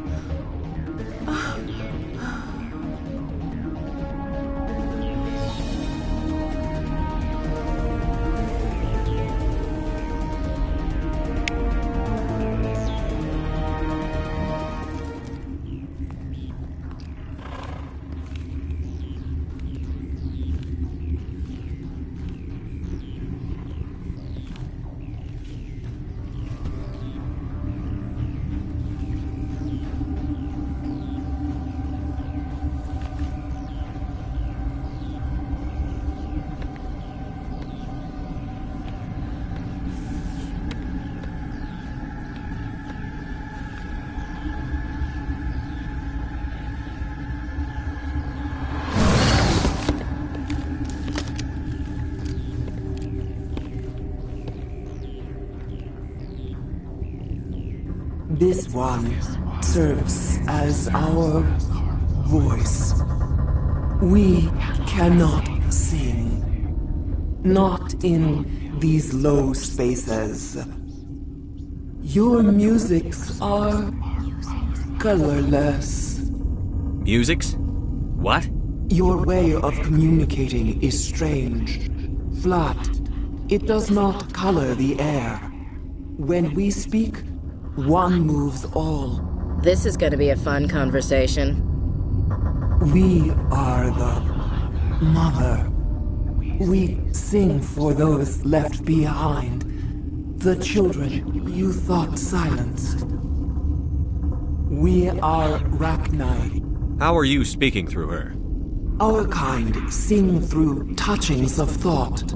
This one serves as our voice. We cannot sing. Not in these low spaces. Your musics are colorless. Musics? What? Your way of communicating is strange. Flat. It does not color the air. When we speak, one moves all. This is gonna be a fun conversation. We are the mother. We sing for those left behind. The children you thought silenced. We are Rachni. How are you speaking through her? Our kind sing through touchings of thought.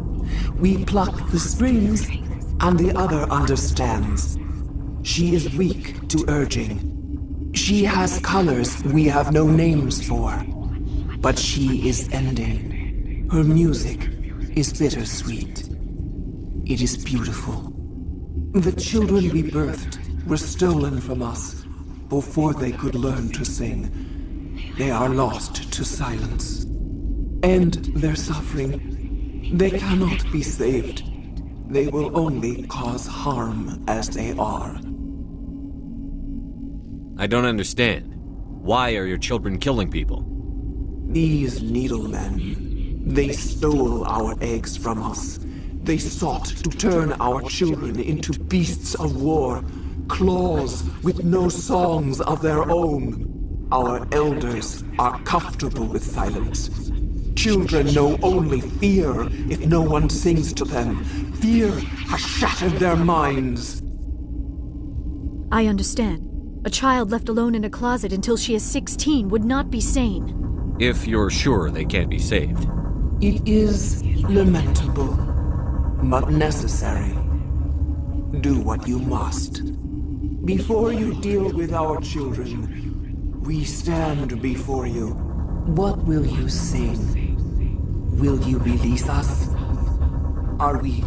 We pluck the strings, and the other understands. She is weak to urging. She has colors we have no names for. But she is ending. Her music is bittersweet. It is beautiful. The children we birthed were stolen from us before they could learn to sing. They are lost to silence. End their suffering. They cannot be saved. They will only cause harm as they are. I don't understand. Why are your children killing people? These needlemen. They stole our eggs from us. They sought to turn our children into beasts of war, claws with no songs of their own. Our elders are comfortable with silence. Children know only fear if no one sings to them. Fear has shattered their minds. I understand. A child left alone in a closet until she is 16 would not be sane. If you're sure they can't be saved. It is lamentable, but necessary. Do what you must. Before you deal with our children, we stand before you. What will you sing? Will you release us? Are we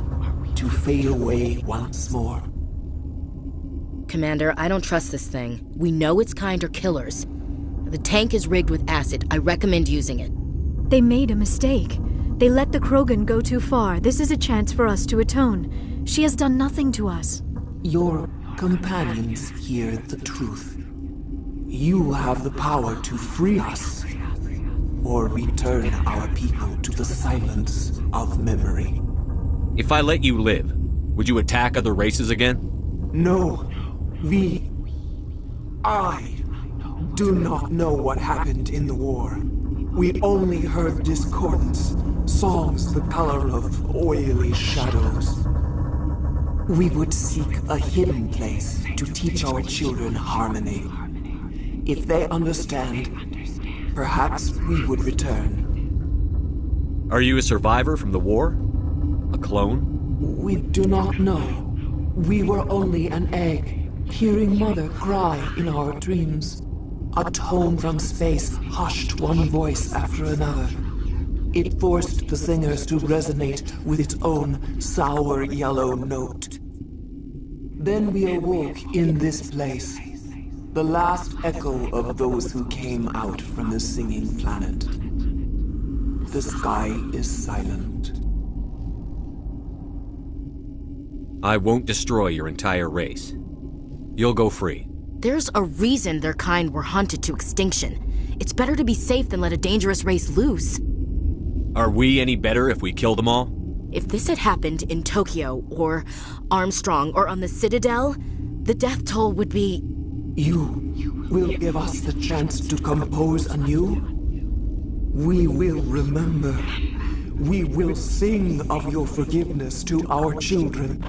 to fade away once more? Commander, I don't trust this thing. We know its kind are killers. The tank is rigged with acid. I recommend using it. They made a mistake. They let the Krogan go too far. This is a chance for us to atone. She has done nothing to us. Your companions hear the truth. You have the power to free us, or return our people to the silence of memory. If I let you live, would you attack other races again? No. I do not know what happened in the war. We only heard discordance, songs the color of oily shadows. We would seek a hidden place to teach our children harmony. If they understand, perhaps we would return. Are you a survivor from the war? A clone? We do not know. We were only an egg, hearing Mother cry in our dreams. A tone from space hushed one voice after another. It forced the singers to resonate with its own sour yellow note. Then we awoke in this place, the last echo of those who came out from the singing planet. The sky is silent. I won't destroy your entire race. You'll go free. There's a reason their kind were hunted to extinction. It's better to be safe than let a dangerous race loose. Are we any better if we kill them all? If this had happened in Tokyo, or Armstrong, or on the Citadel, the death toll would be... You will give us the chance to compose anew? We will remember. We will sing of your forgiveness to our children.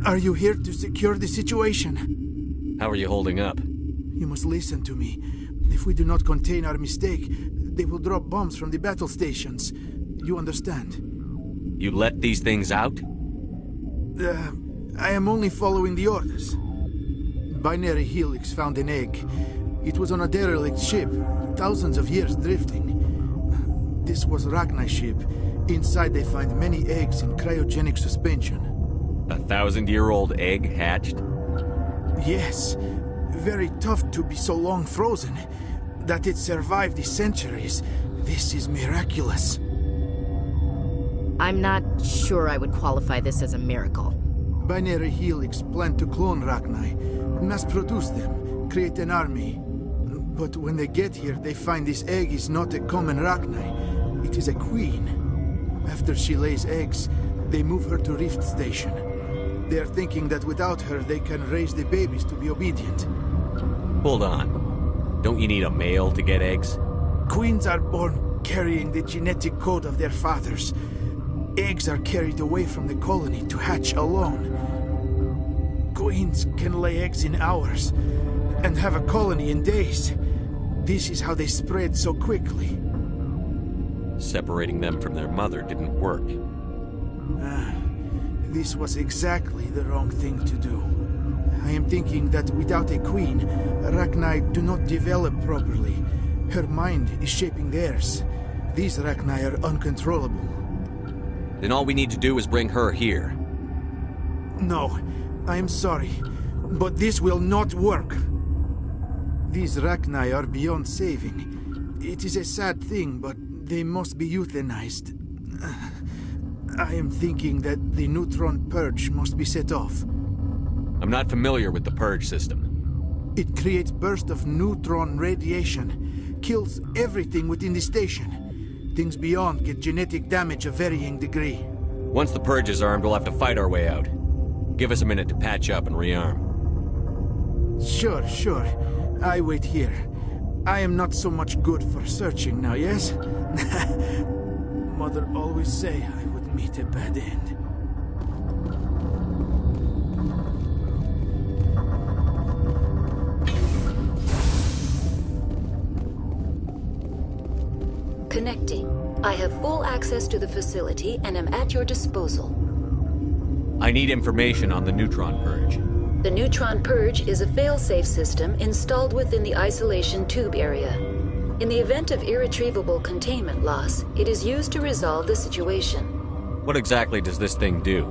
Are you here to secure the situation? How are you holding up? You must listen to me. If we do not contain our mistake, they will drop bombs from the battle stations. You understand? You let these things out? I am only following the orders. Binary Helix found an egg. It was on a derelict ship, thousands of years drifting. This was Rachni's ship. Inside they find many eggs in cryogenic suspension. 1,000-year-old egg hatched? Yes. Very tough to be so long frozen. That it survived the centuries. This is miraculous. I'm not sure I would qualify this as a miracle. Binary Helix planned to clone Rachni, mass-produce them, create an army. But when they get here, they find this egg is not a common Rachni. It is a queen. After she lays eggs, they move her to Rift Station. They are thinking that without her, they can raise the babies to be obedient. Hold on. Don't you need a male to get eggs? Queens are born carrying the genetic code of their fathers. Eggs are carried away from the colony to hatch alone. Queens can lay eggs in hours and have a colony in days. This is how they spread so quickly. Separating them from their mother didn't work. This was exactly the wrong thing to do. I am thinking that without a queen, Rachni do not develop properly. Her mind is shaping theirs. These Rachni are uncontrollable. Then all we need to do is bring her here. No, I am sorry, but this will not work. These Rachni are beyond saving. It is a sad thing, but they must be euthanized. I am thinking that the neutron purge must be set off. I'm not familiar with the purge system. It creates bursts of neutron radiation, kills everything within the station. Things beyond get genetic damage of varying degree. Once the purge is armed, we'll have to fight our way out. Give us a minute to patch up and rearm. Sure. I wait here. I am not so much good for searching now, yes? Mother always say I would meet a bad end. Connecting. I have full access to the facility and am at your disposal. I need information on the neutron purge. The neutron purge is a fail-safe system installed within the isolation tube area. In the event of irretrievable containment loss, it is used to resolve the situation. What exactly does this thing do?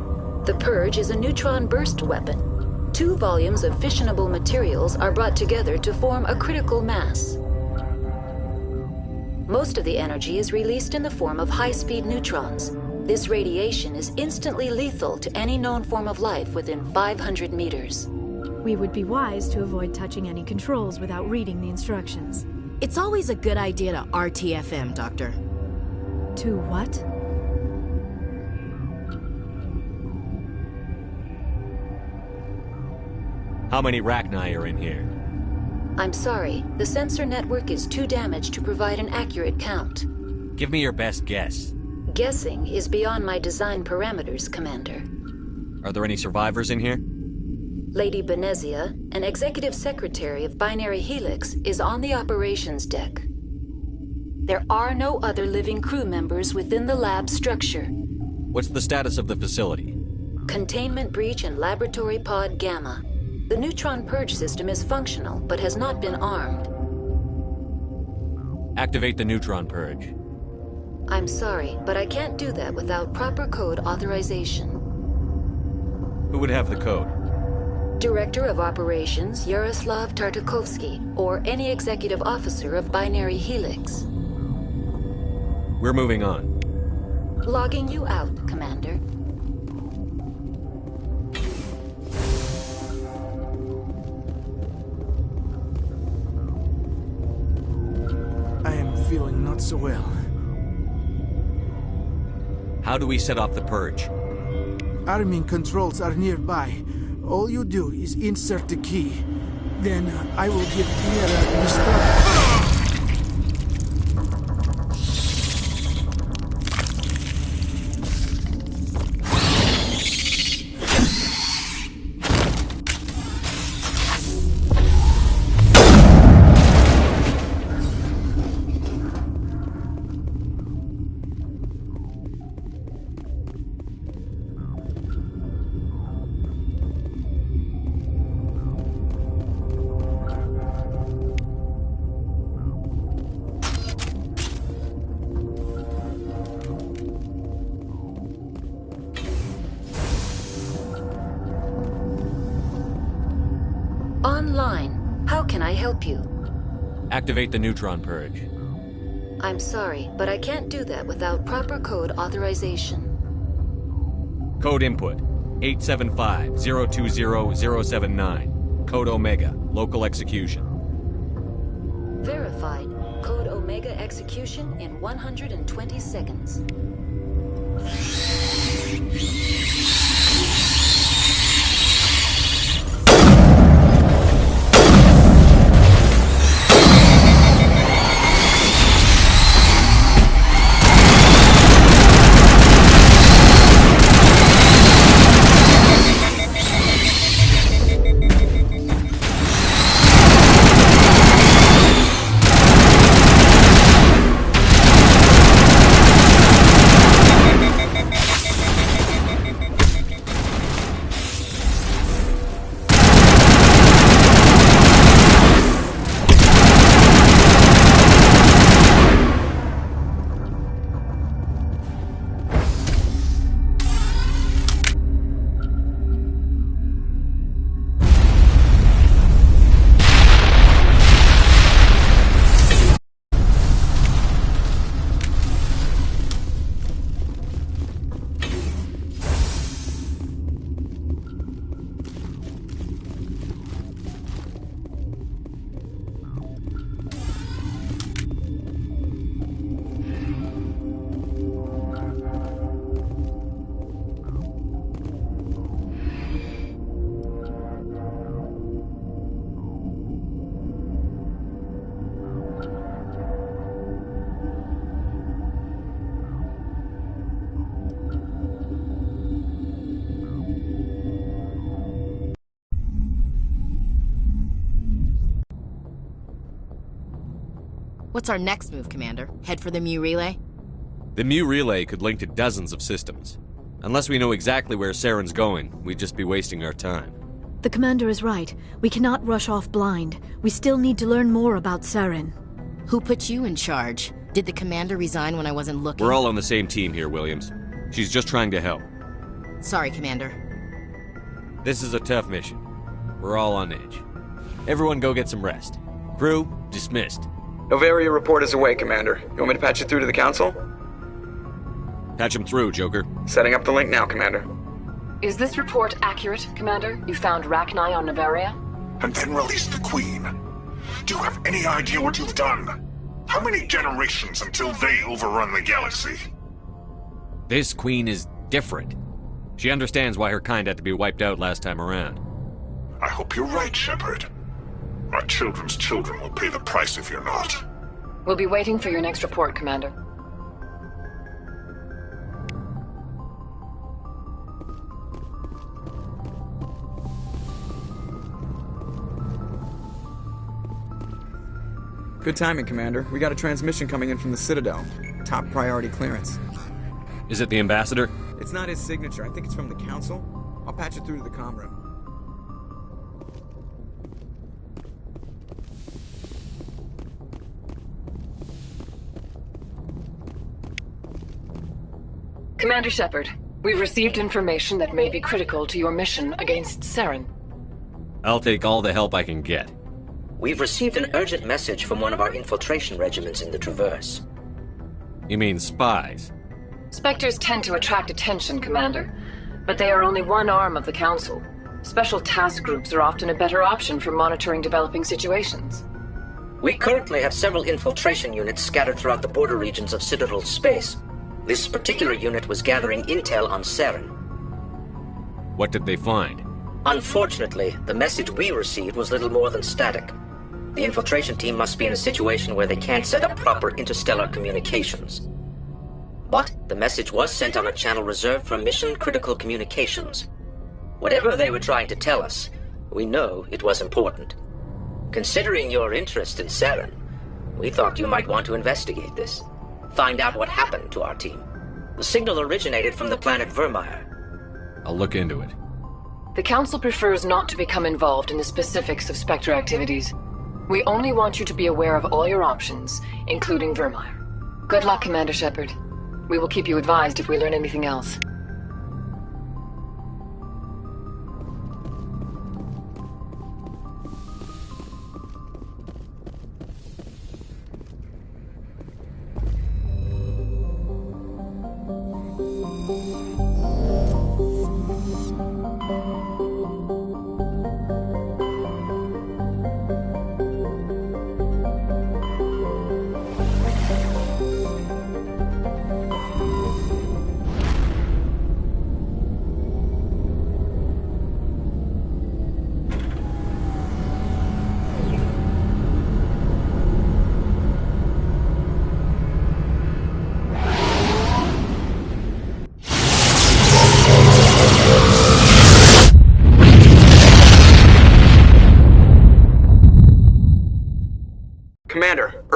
The purge is a neutron burst weapon. 2 volumes of fissionable materials are brought together to form a critical mass. Most of the energy is released in the form of high-speed neutrons. This radiation is instantly lethal to any known form of life within 500 meters. We would be wise to avoid touching any controls without reading the instructions. It's always a good idea to RTFM, Doctor. To what? How many Rachni are in here? I'm sorry, the sensor network is too damaged to provide an accurate count. Give me your best guess. Guessing is beyond my design parameters, Commander. Are there any survivors in here? Lady Benezia, an executive secretary of Binary Helix, is on the operations deck. There are no other living crew members within the lab structure. What's the status of the facility? Containment breach in Laboratory Pod Gamma. The neutron purge system is functional, but has not been armed. Activate the neutron purge. I'm sorry, but I can't do that without proper code authorization. Who would have the code? Director of Operations Yaroslav Tartakovsky, or any executive officer of Binary Helix. We're moving on. Logging you out, Commander. I am feeling not so well. How do we set off the purge? Arming controls are nearby. All you do is insert the key. Then I will give Tierra the start. online. How can I help you? Activate the neutron purge. I'm sorry, but I can't do that without proper code authorization. Code input 875-020-079. Code Omega. Local execution. Verified. Code Omega execution in 120 seconds. What's our next move, Commander? Head for the Mu Relay? The Mu Relay could link to dozens of systems. Unless we know exactly where Saren's going, we'd just be wasting our time. The Commander is right. We cannot rush off blind. We still need to learn more about Saren. Who put you in charge? Did the Commander resign when I wasn't looking? We're all on the same team here, Williams. She's just trying to help. Sorry, Commander. This is a tough mission. We're all on edge. Everyone go get some rest. Crew, dismissed. Novaria report is away, Commander. You want me to patch it through to the Council? Patch him through, Joker. Setting up the link now, Commander. Is this report accurate, Commander? You found Rachni on Novaria? And then released the Queen. Do you have any idea what you've done? How many generations until they overrun the galaxy? This Queen is different. She understands why her kind had to be wiped out last time around. I hope you're right, Shepard. Our children's children will pay the price if you're not. We'll be waiting for your next report, Commander. Good timing, Commander. We got a transmission coming in from the Citadel. Top priority clearance. Is it the Ambassador? It's not his signature. I think it's from the Council. I'll patch it through to the comm room. Commander Shepard, we've received information that may be critical to your mission against Saren. I'll take all the help I can get. We've received an urgent message from one of our infiltration regiments in the Traverse. You mean spies? Spectres tend to attract attention, Commander, but they are only one arm of the Council. Special task groups are often a better option for monitoring developing situations. We currently have several infiltration units scattered throughout the border regions of Citadel space. This particular unit was gathering intel on Saren. What did they find? Unfortunately, the message we received was little more than static. The infiltration team must be in a situation where they can't set up proper interstellar communications. But the message was sent on a channel reserved for mission-critical communications. Whatever they were trying to tell us, we know it was important. Considering your interest in Saren, we thought you might want to investigate this. Find out what happened to our team. The signal originated from the planet Vermeer. I'll look into it. The Council prefers not to become involved in the specifics of Spectre activities. We only want you to be aware of all your options, including Vermeer. Good luck, Commander Shepard. We will keep you advised if we learn anything else.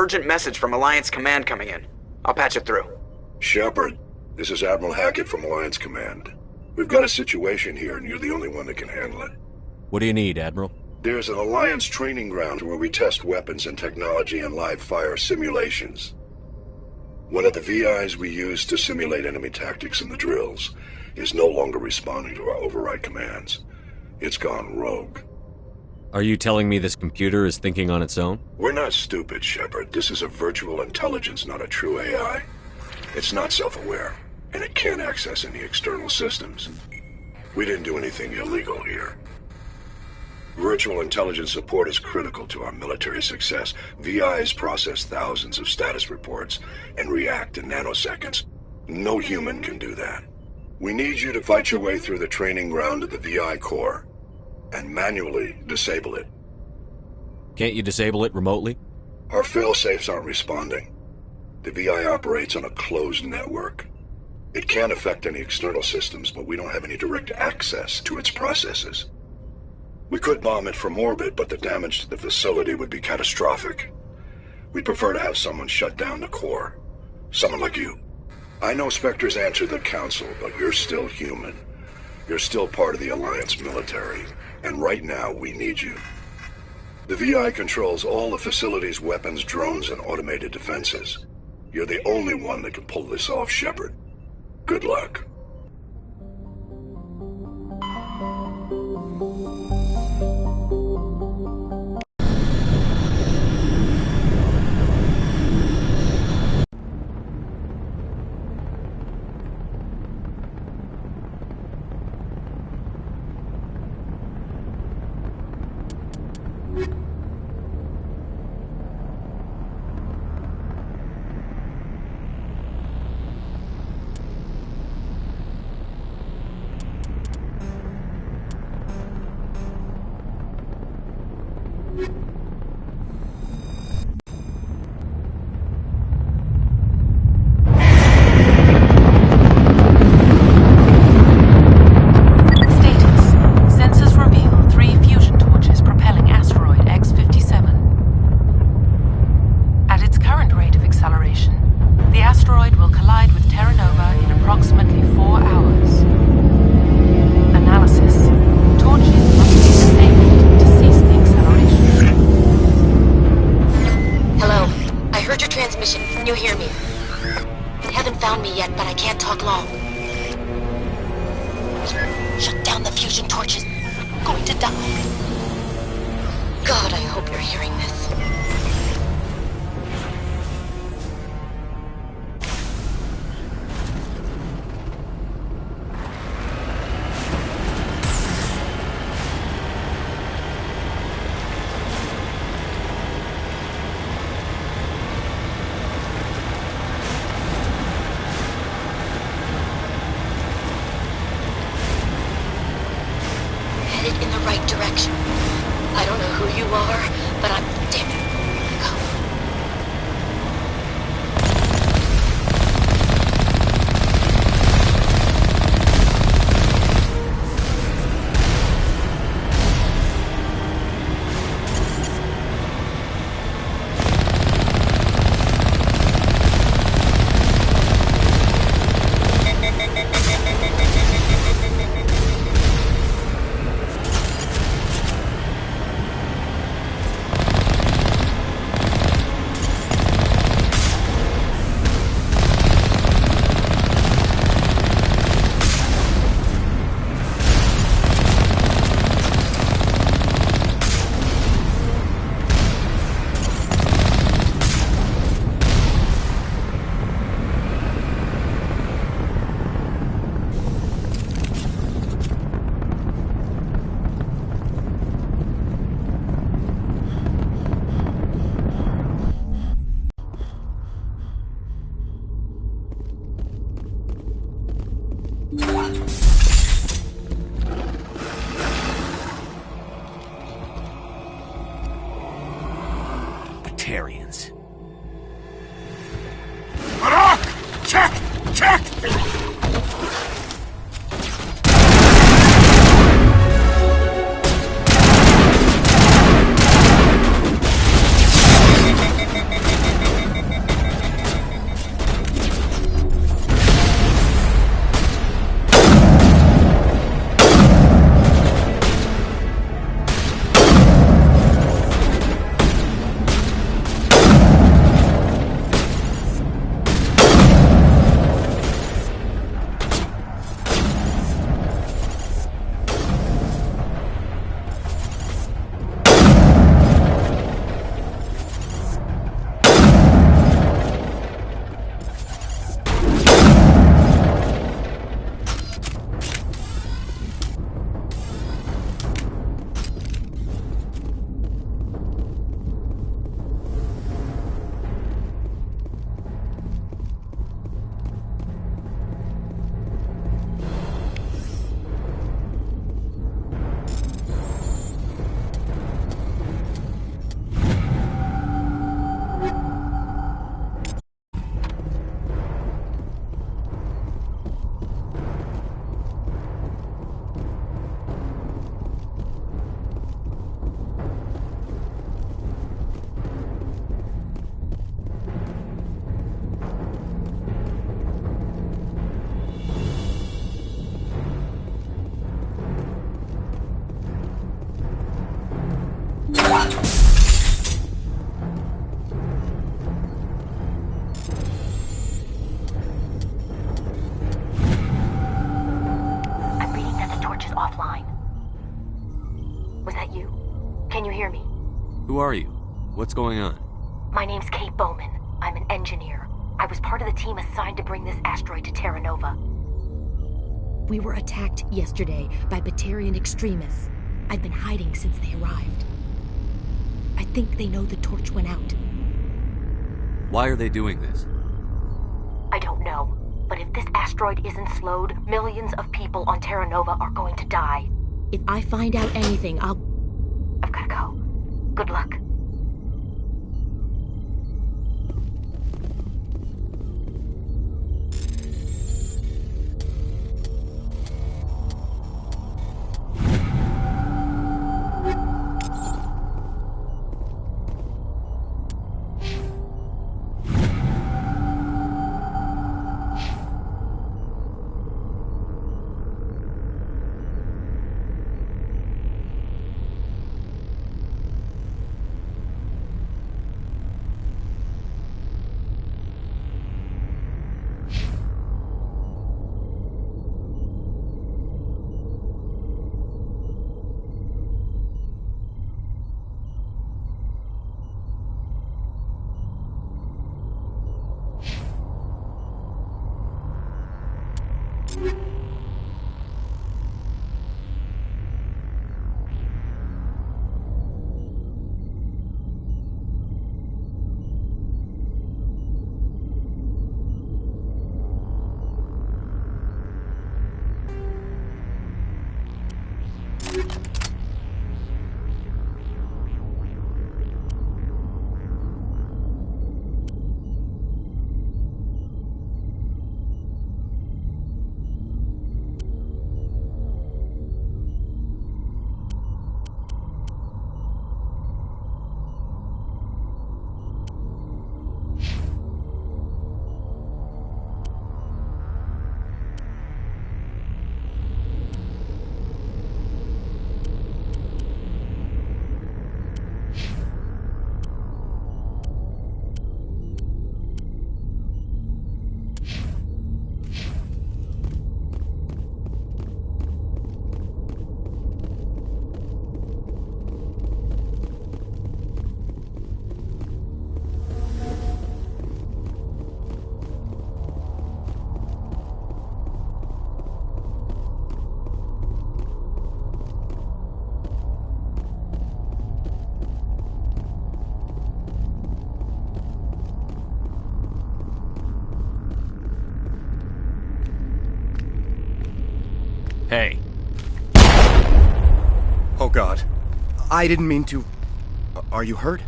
urgent message from Alliance Command coming in. I'll patch it through. Shepard, this is Admiral Hackett from Alliance Command. We've got a situation here, and you're the only one that can handle it. What do you need, Admiral? There's an Alliance training ground where we test weapons and technology in live fire simulations. One of the VIs we use to simulate enemy tactics in the drills is no longer responding to our override commands. It's gone rogue. Are you telling me this computer is thinking on its own? We're not stupid, Shepard. This is a virtual intelligence, not a true AI. It's not self-aware, and it can't access any external systems. We didn't do anything illegal here. Virtual intelligence support is critical to our military success. VIs process thousands of status reports and react in nanoseconds. No human can do that. We need you to fight your way through the training ground of the VI core and manually disable it. Can't you disable it remotely? Our failsafes aren't responding. The VI operates on a closed network. It can't affect any external systems, but we don't have any direct access to its processes. We could bomb it from orbit, but the damage to the facility would be catastrophic. We'd prefer to have someone shut down the core. Someone like you. I know Spectres answer the Council, but you're still human. You're still part of the Alliance military, and right now we need you. The VI controls all the facility's weapons, drones, and automated defenses. You're the only one that can pull this off, Shepard. Good luck. Batarians. Check! Check! offline. Was that you? Can you hear me? Who are you? What's going on? My name's Kate Bowman. I'm an engineer. I was part of the team assigned to bring this asteroid to Terra Nova. We were attacked yesterday by Batarian extremists. I've been hiding since they arrived. I think they know the torch went out. Why are they doing this? I don't know, but if this asteroid isn't slowed, millions of people on Terra Nova are going to die. If I find out anything, I've gotta go. Good luck. Hey. Oh God. I didn't mean to... Are you hurt?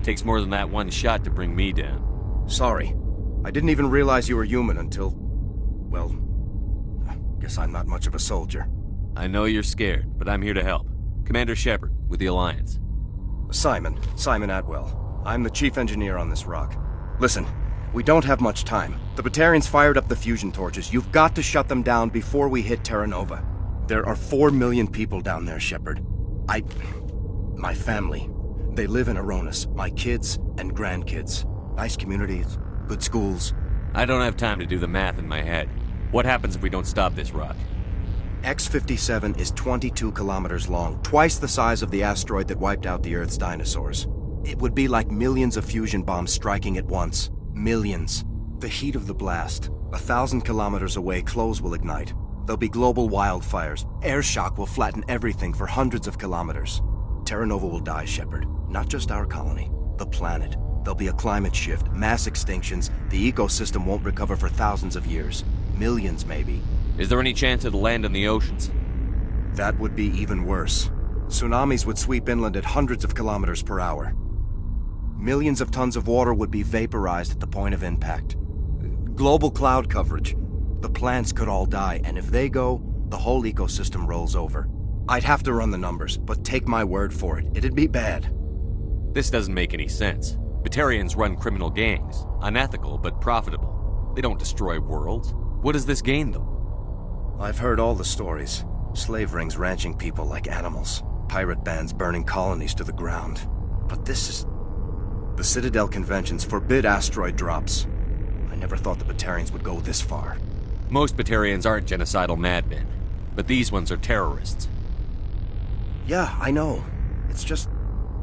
Takes more than that one shot to bring me down. Sorry. I didn't even realize you were human until... Well... Guess I'm not much of a soldier. I know you're scared, but I'm here to help. Commander Shepard, with the Alliance. Simon Atwell. I'm the chief engineer on this rock. Listen, we don't have much time. The Batarians fired up the fusion torches. You've got to shut them down before we hit Terra Nova. There are 4 million people down there, Shepard. My family. They live in Aronis. My kids and grandkids. Nice communities, good schools. I don't have time to do the math in my head. What happens if we don't stop this rock? X-57 is 22 kilometers long, twice the size of the asteroid that wiped out the Earth's dinosaurs. It would be like millions of fusion bombs striking at once. Millions. The heat of the blast. 1,000 kilometers away, clothes will ignite. There'll be global wildfires. Air shock will flatten everything for hundreds of kilometers. Terra Nova will die, Shepard. Not just our colony. The planet. There'll be a climate shift, mass extinctions. The ecosystem won't recover for thousands of years. Millions, maybe. Is there any chance it'll land in the oceans? That would be even worse. Tsunamis would sweep inland at hundreds of kilometers per hour. Millions of tons of water would be vaporized at the point of impact. Global cloud coverage. The plants could all die, and if they go, the whole ecosystem rolls over. I'd have to run the numbers, but take my word for it, it'd be bad. This doesn't make any sense. Batarians run criminal gangs. Unethical, but profitable. They don't destroy worlds. What does this gain them? I've heard all the stories. Slave rings ranching people like animals. Pirate bands burning colonies to the ground. But this is... The Citadel conventions forbid asteroid drops. I never thought the Batarians would go this far. Most Batarians aren't genocidal madmen. But these ones are terrorists. Yeah, I know. It's just...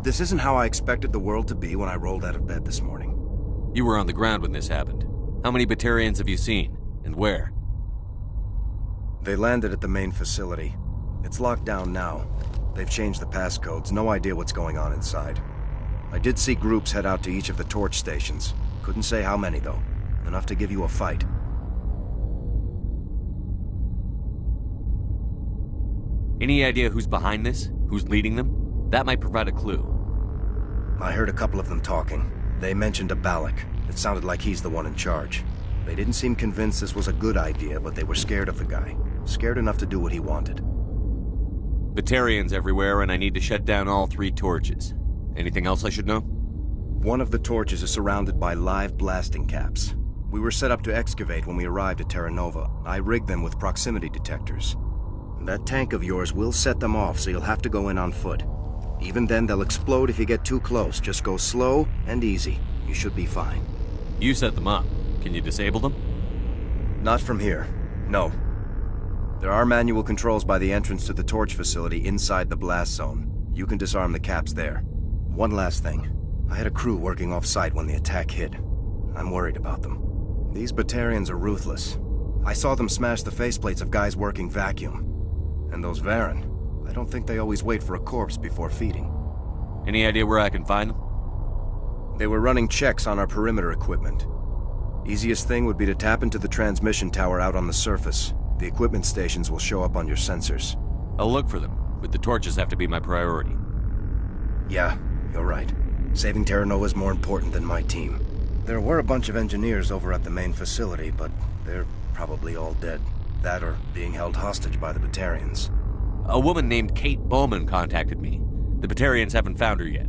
this isn't how I expected the world to be when I rolled out of bed this morning. You were on the ground when this happened. How many Batarians have you seen? And where? They landed at the main facility. It's locked down now. They've changed the passcodes. No idea what's going on inside. I did see groups head out to each of the torch stations. Couldn't say how many, though. Enough to give you a fight. Any idea who's behind this? Who's leading them? That might provide a clue. I heard a couple of them talking. They mentioned a Balak. It sounded like he's the one in charge. They didn't seem convinced this was a good idea, but they were scared of the guy. Scared enough to do what he wanted. Batarians everywhere, and I need to shut down all 3 torches. Anything else I should know? One of the torches is surrounded by live blasting caps. We were set up to excavate when we arrived at Terra Nova. I rigged them with proximity detectors. That tank of yours will set them off, so you'll have to go in on foot. Even then, they'll explode if you get too close. Just go slow and easy. You should be fine. You set them up. Can you disable them? Not from here. No. There are manual controls by the entrance to the torch facility inside the blast zone. You can disarm the caps there. One last thing. I had a crew working off-site when the attack hit. I'm worried about them. These Batarians are ruthless. I saw them smash the faceplates of guys working vacuum. And those Varen, I don't think they always wait for a corpse before feeding. Any idea where I can find them? They were running checks on our perimeter equipment. Easiest thing would be to tap into the transmission tower out on the surface. The equipment stations will show up on your sensors. I'll look for them, but the torches have to be my priority. Yeah, you're right. Saving Terra Nova is more important than my team. There were a bunch of engineers over at the main facility, but they're probably all dead. That or being held hostage by the Batarians. A woman named Kate Bowman contacted me. The Batarians haven't found her yet.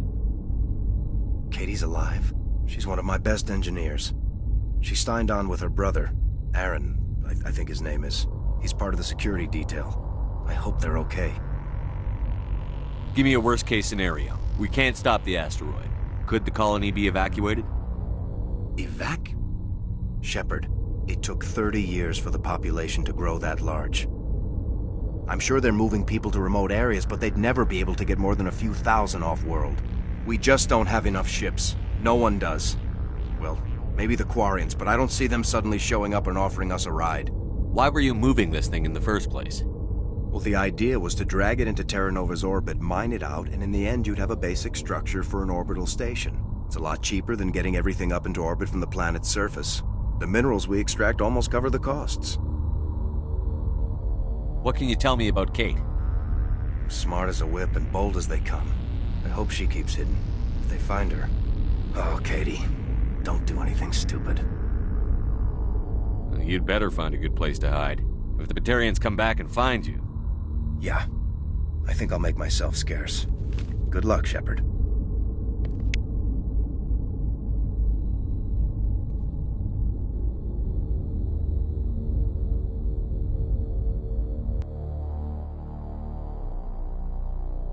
Katie's alive. She's one of my best engineers. She signed on with her brother, Aaron, I think his name is. He's part of the security detail. I hope they're okay. Give me a worst-case scenario. We can't stop the asteroid. Could the colony be evacuated? Shepard, it took 30 years for the population to grow that large. I'm sure they're moving people to remote areas, but they'd never be able to get more than a few thousand off-world. We just don't have enough ships. No one does. Well, maybe the Quarians, but I don't see them suddenly showing up and offering us a ride. Why were you moving this thing in the first place? Well, the idea was to drag it into Terra Nova's orbit, mine it out, and in the end you'd have a basic structure for an orbital station. It's a lot cheaper than getting everything up into orbit from the planet's surface. The minerals we extract almost cover the costs. What can you tell me about Kate? Smart as a whip and bold as they come. I hope she keeps hidden. If they find her... Oh, Katie. Don't do anything stupid. You'd better find a good place to hide. If the Batarians come back and find you... Yeah. I think I'll make myself scarce. Good luck, Shepard.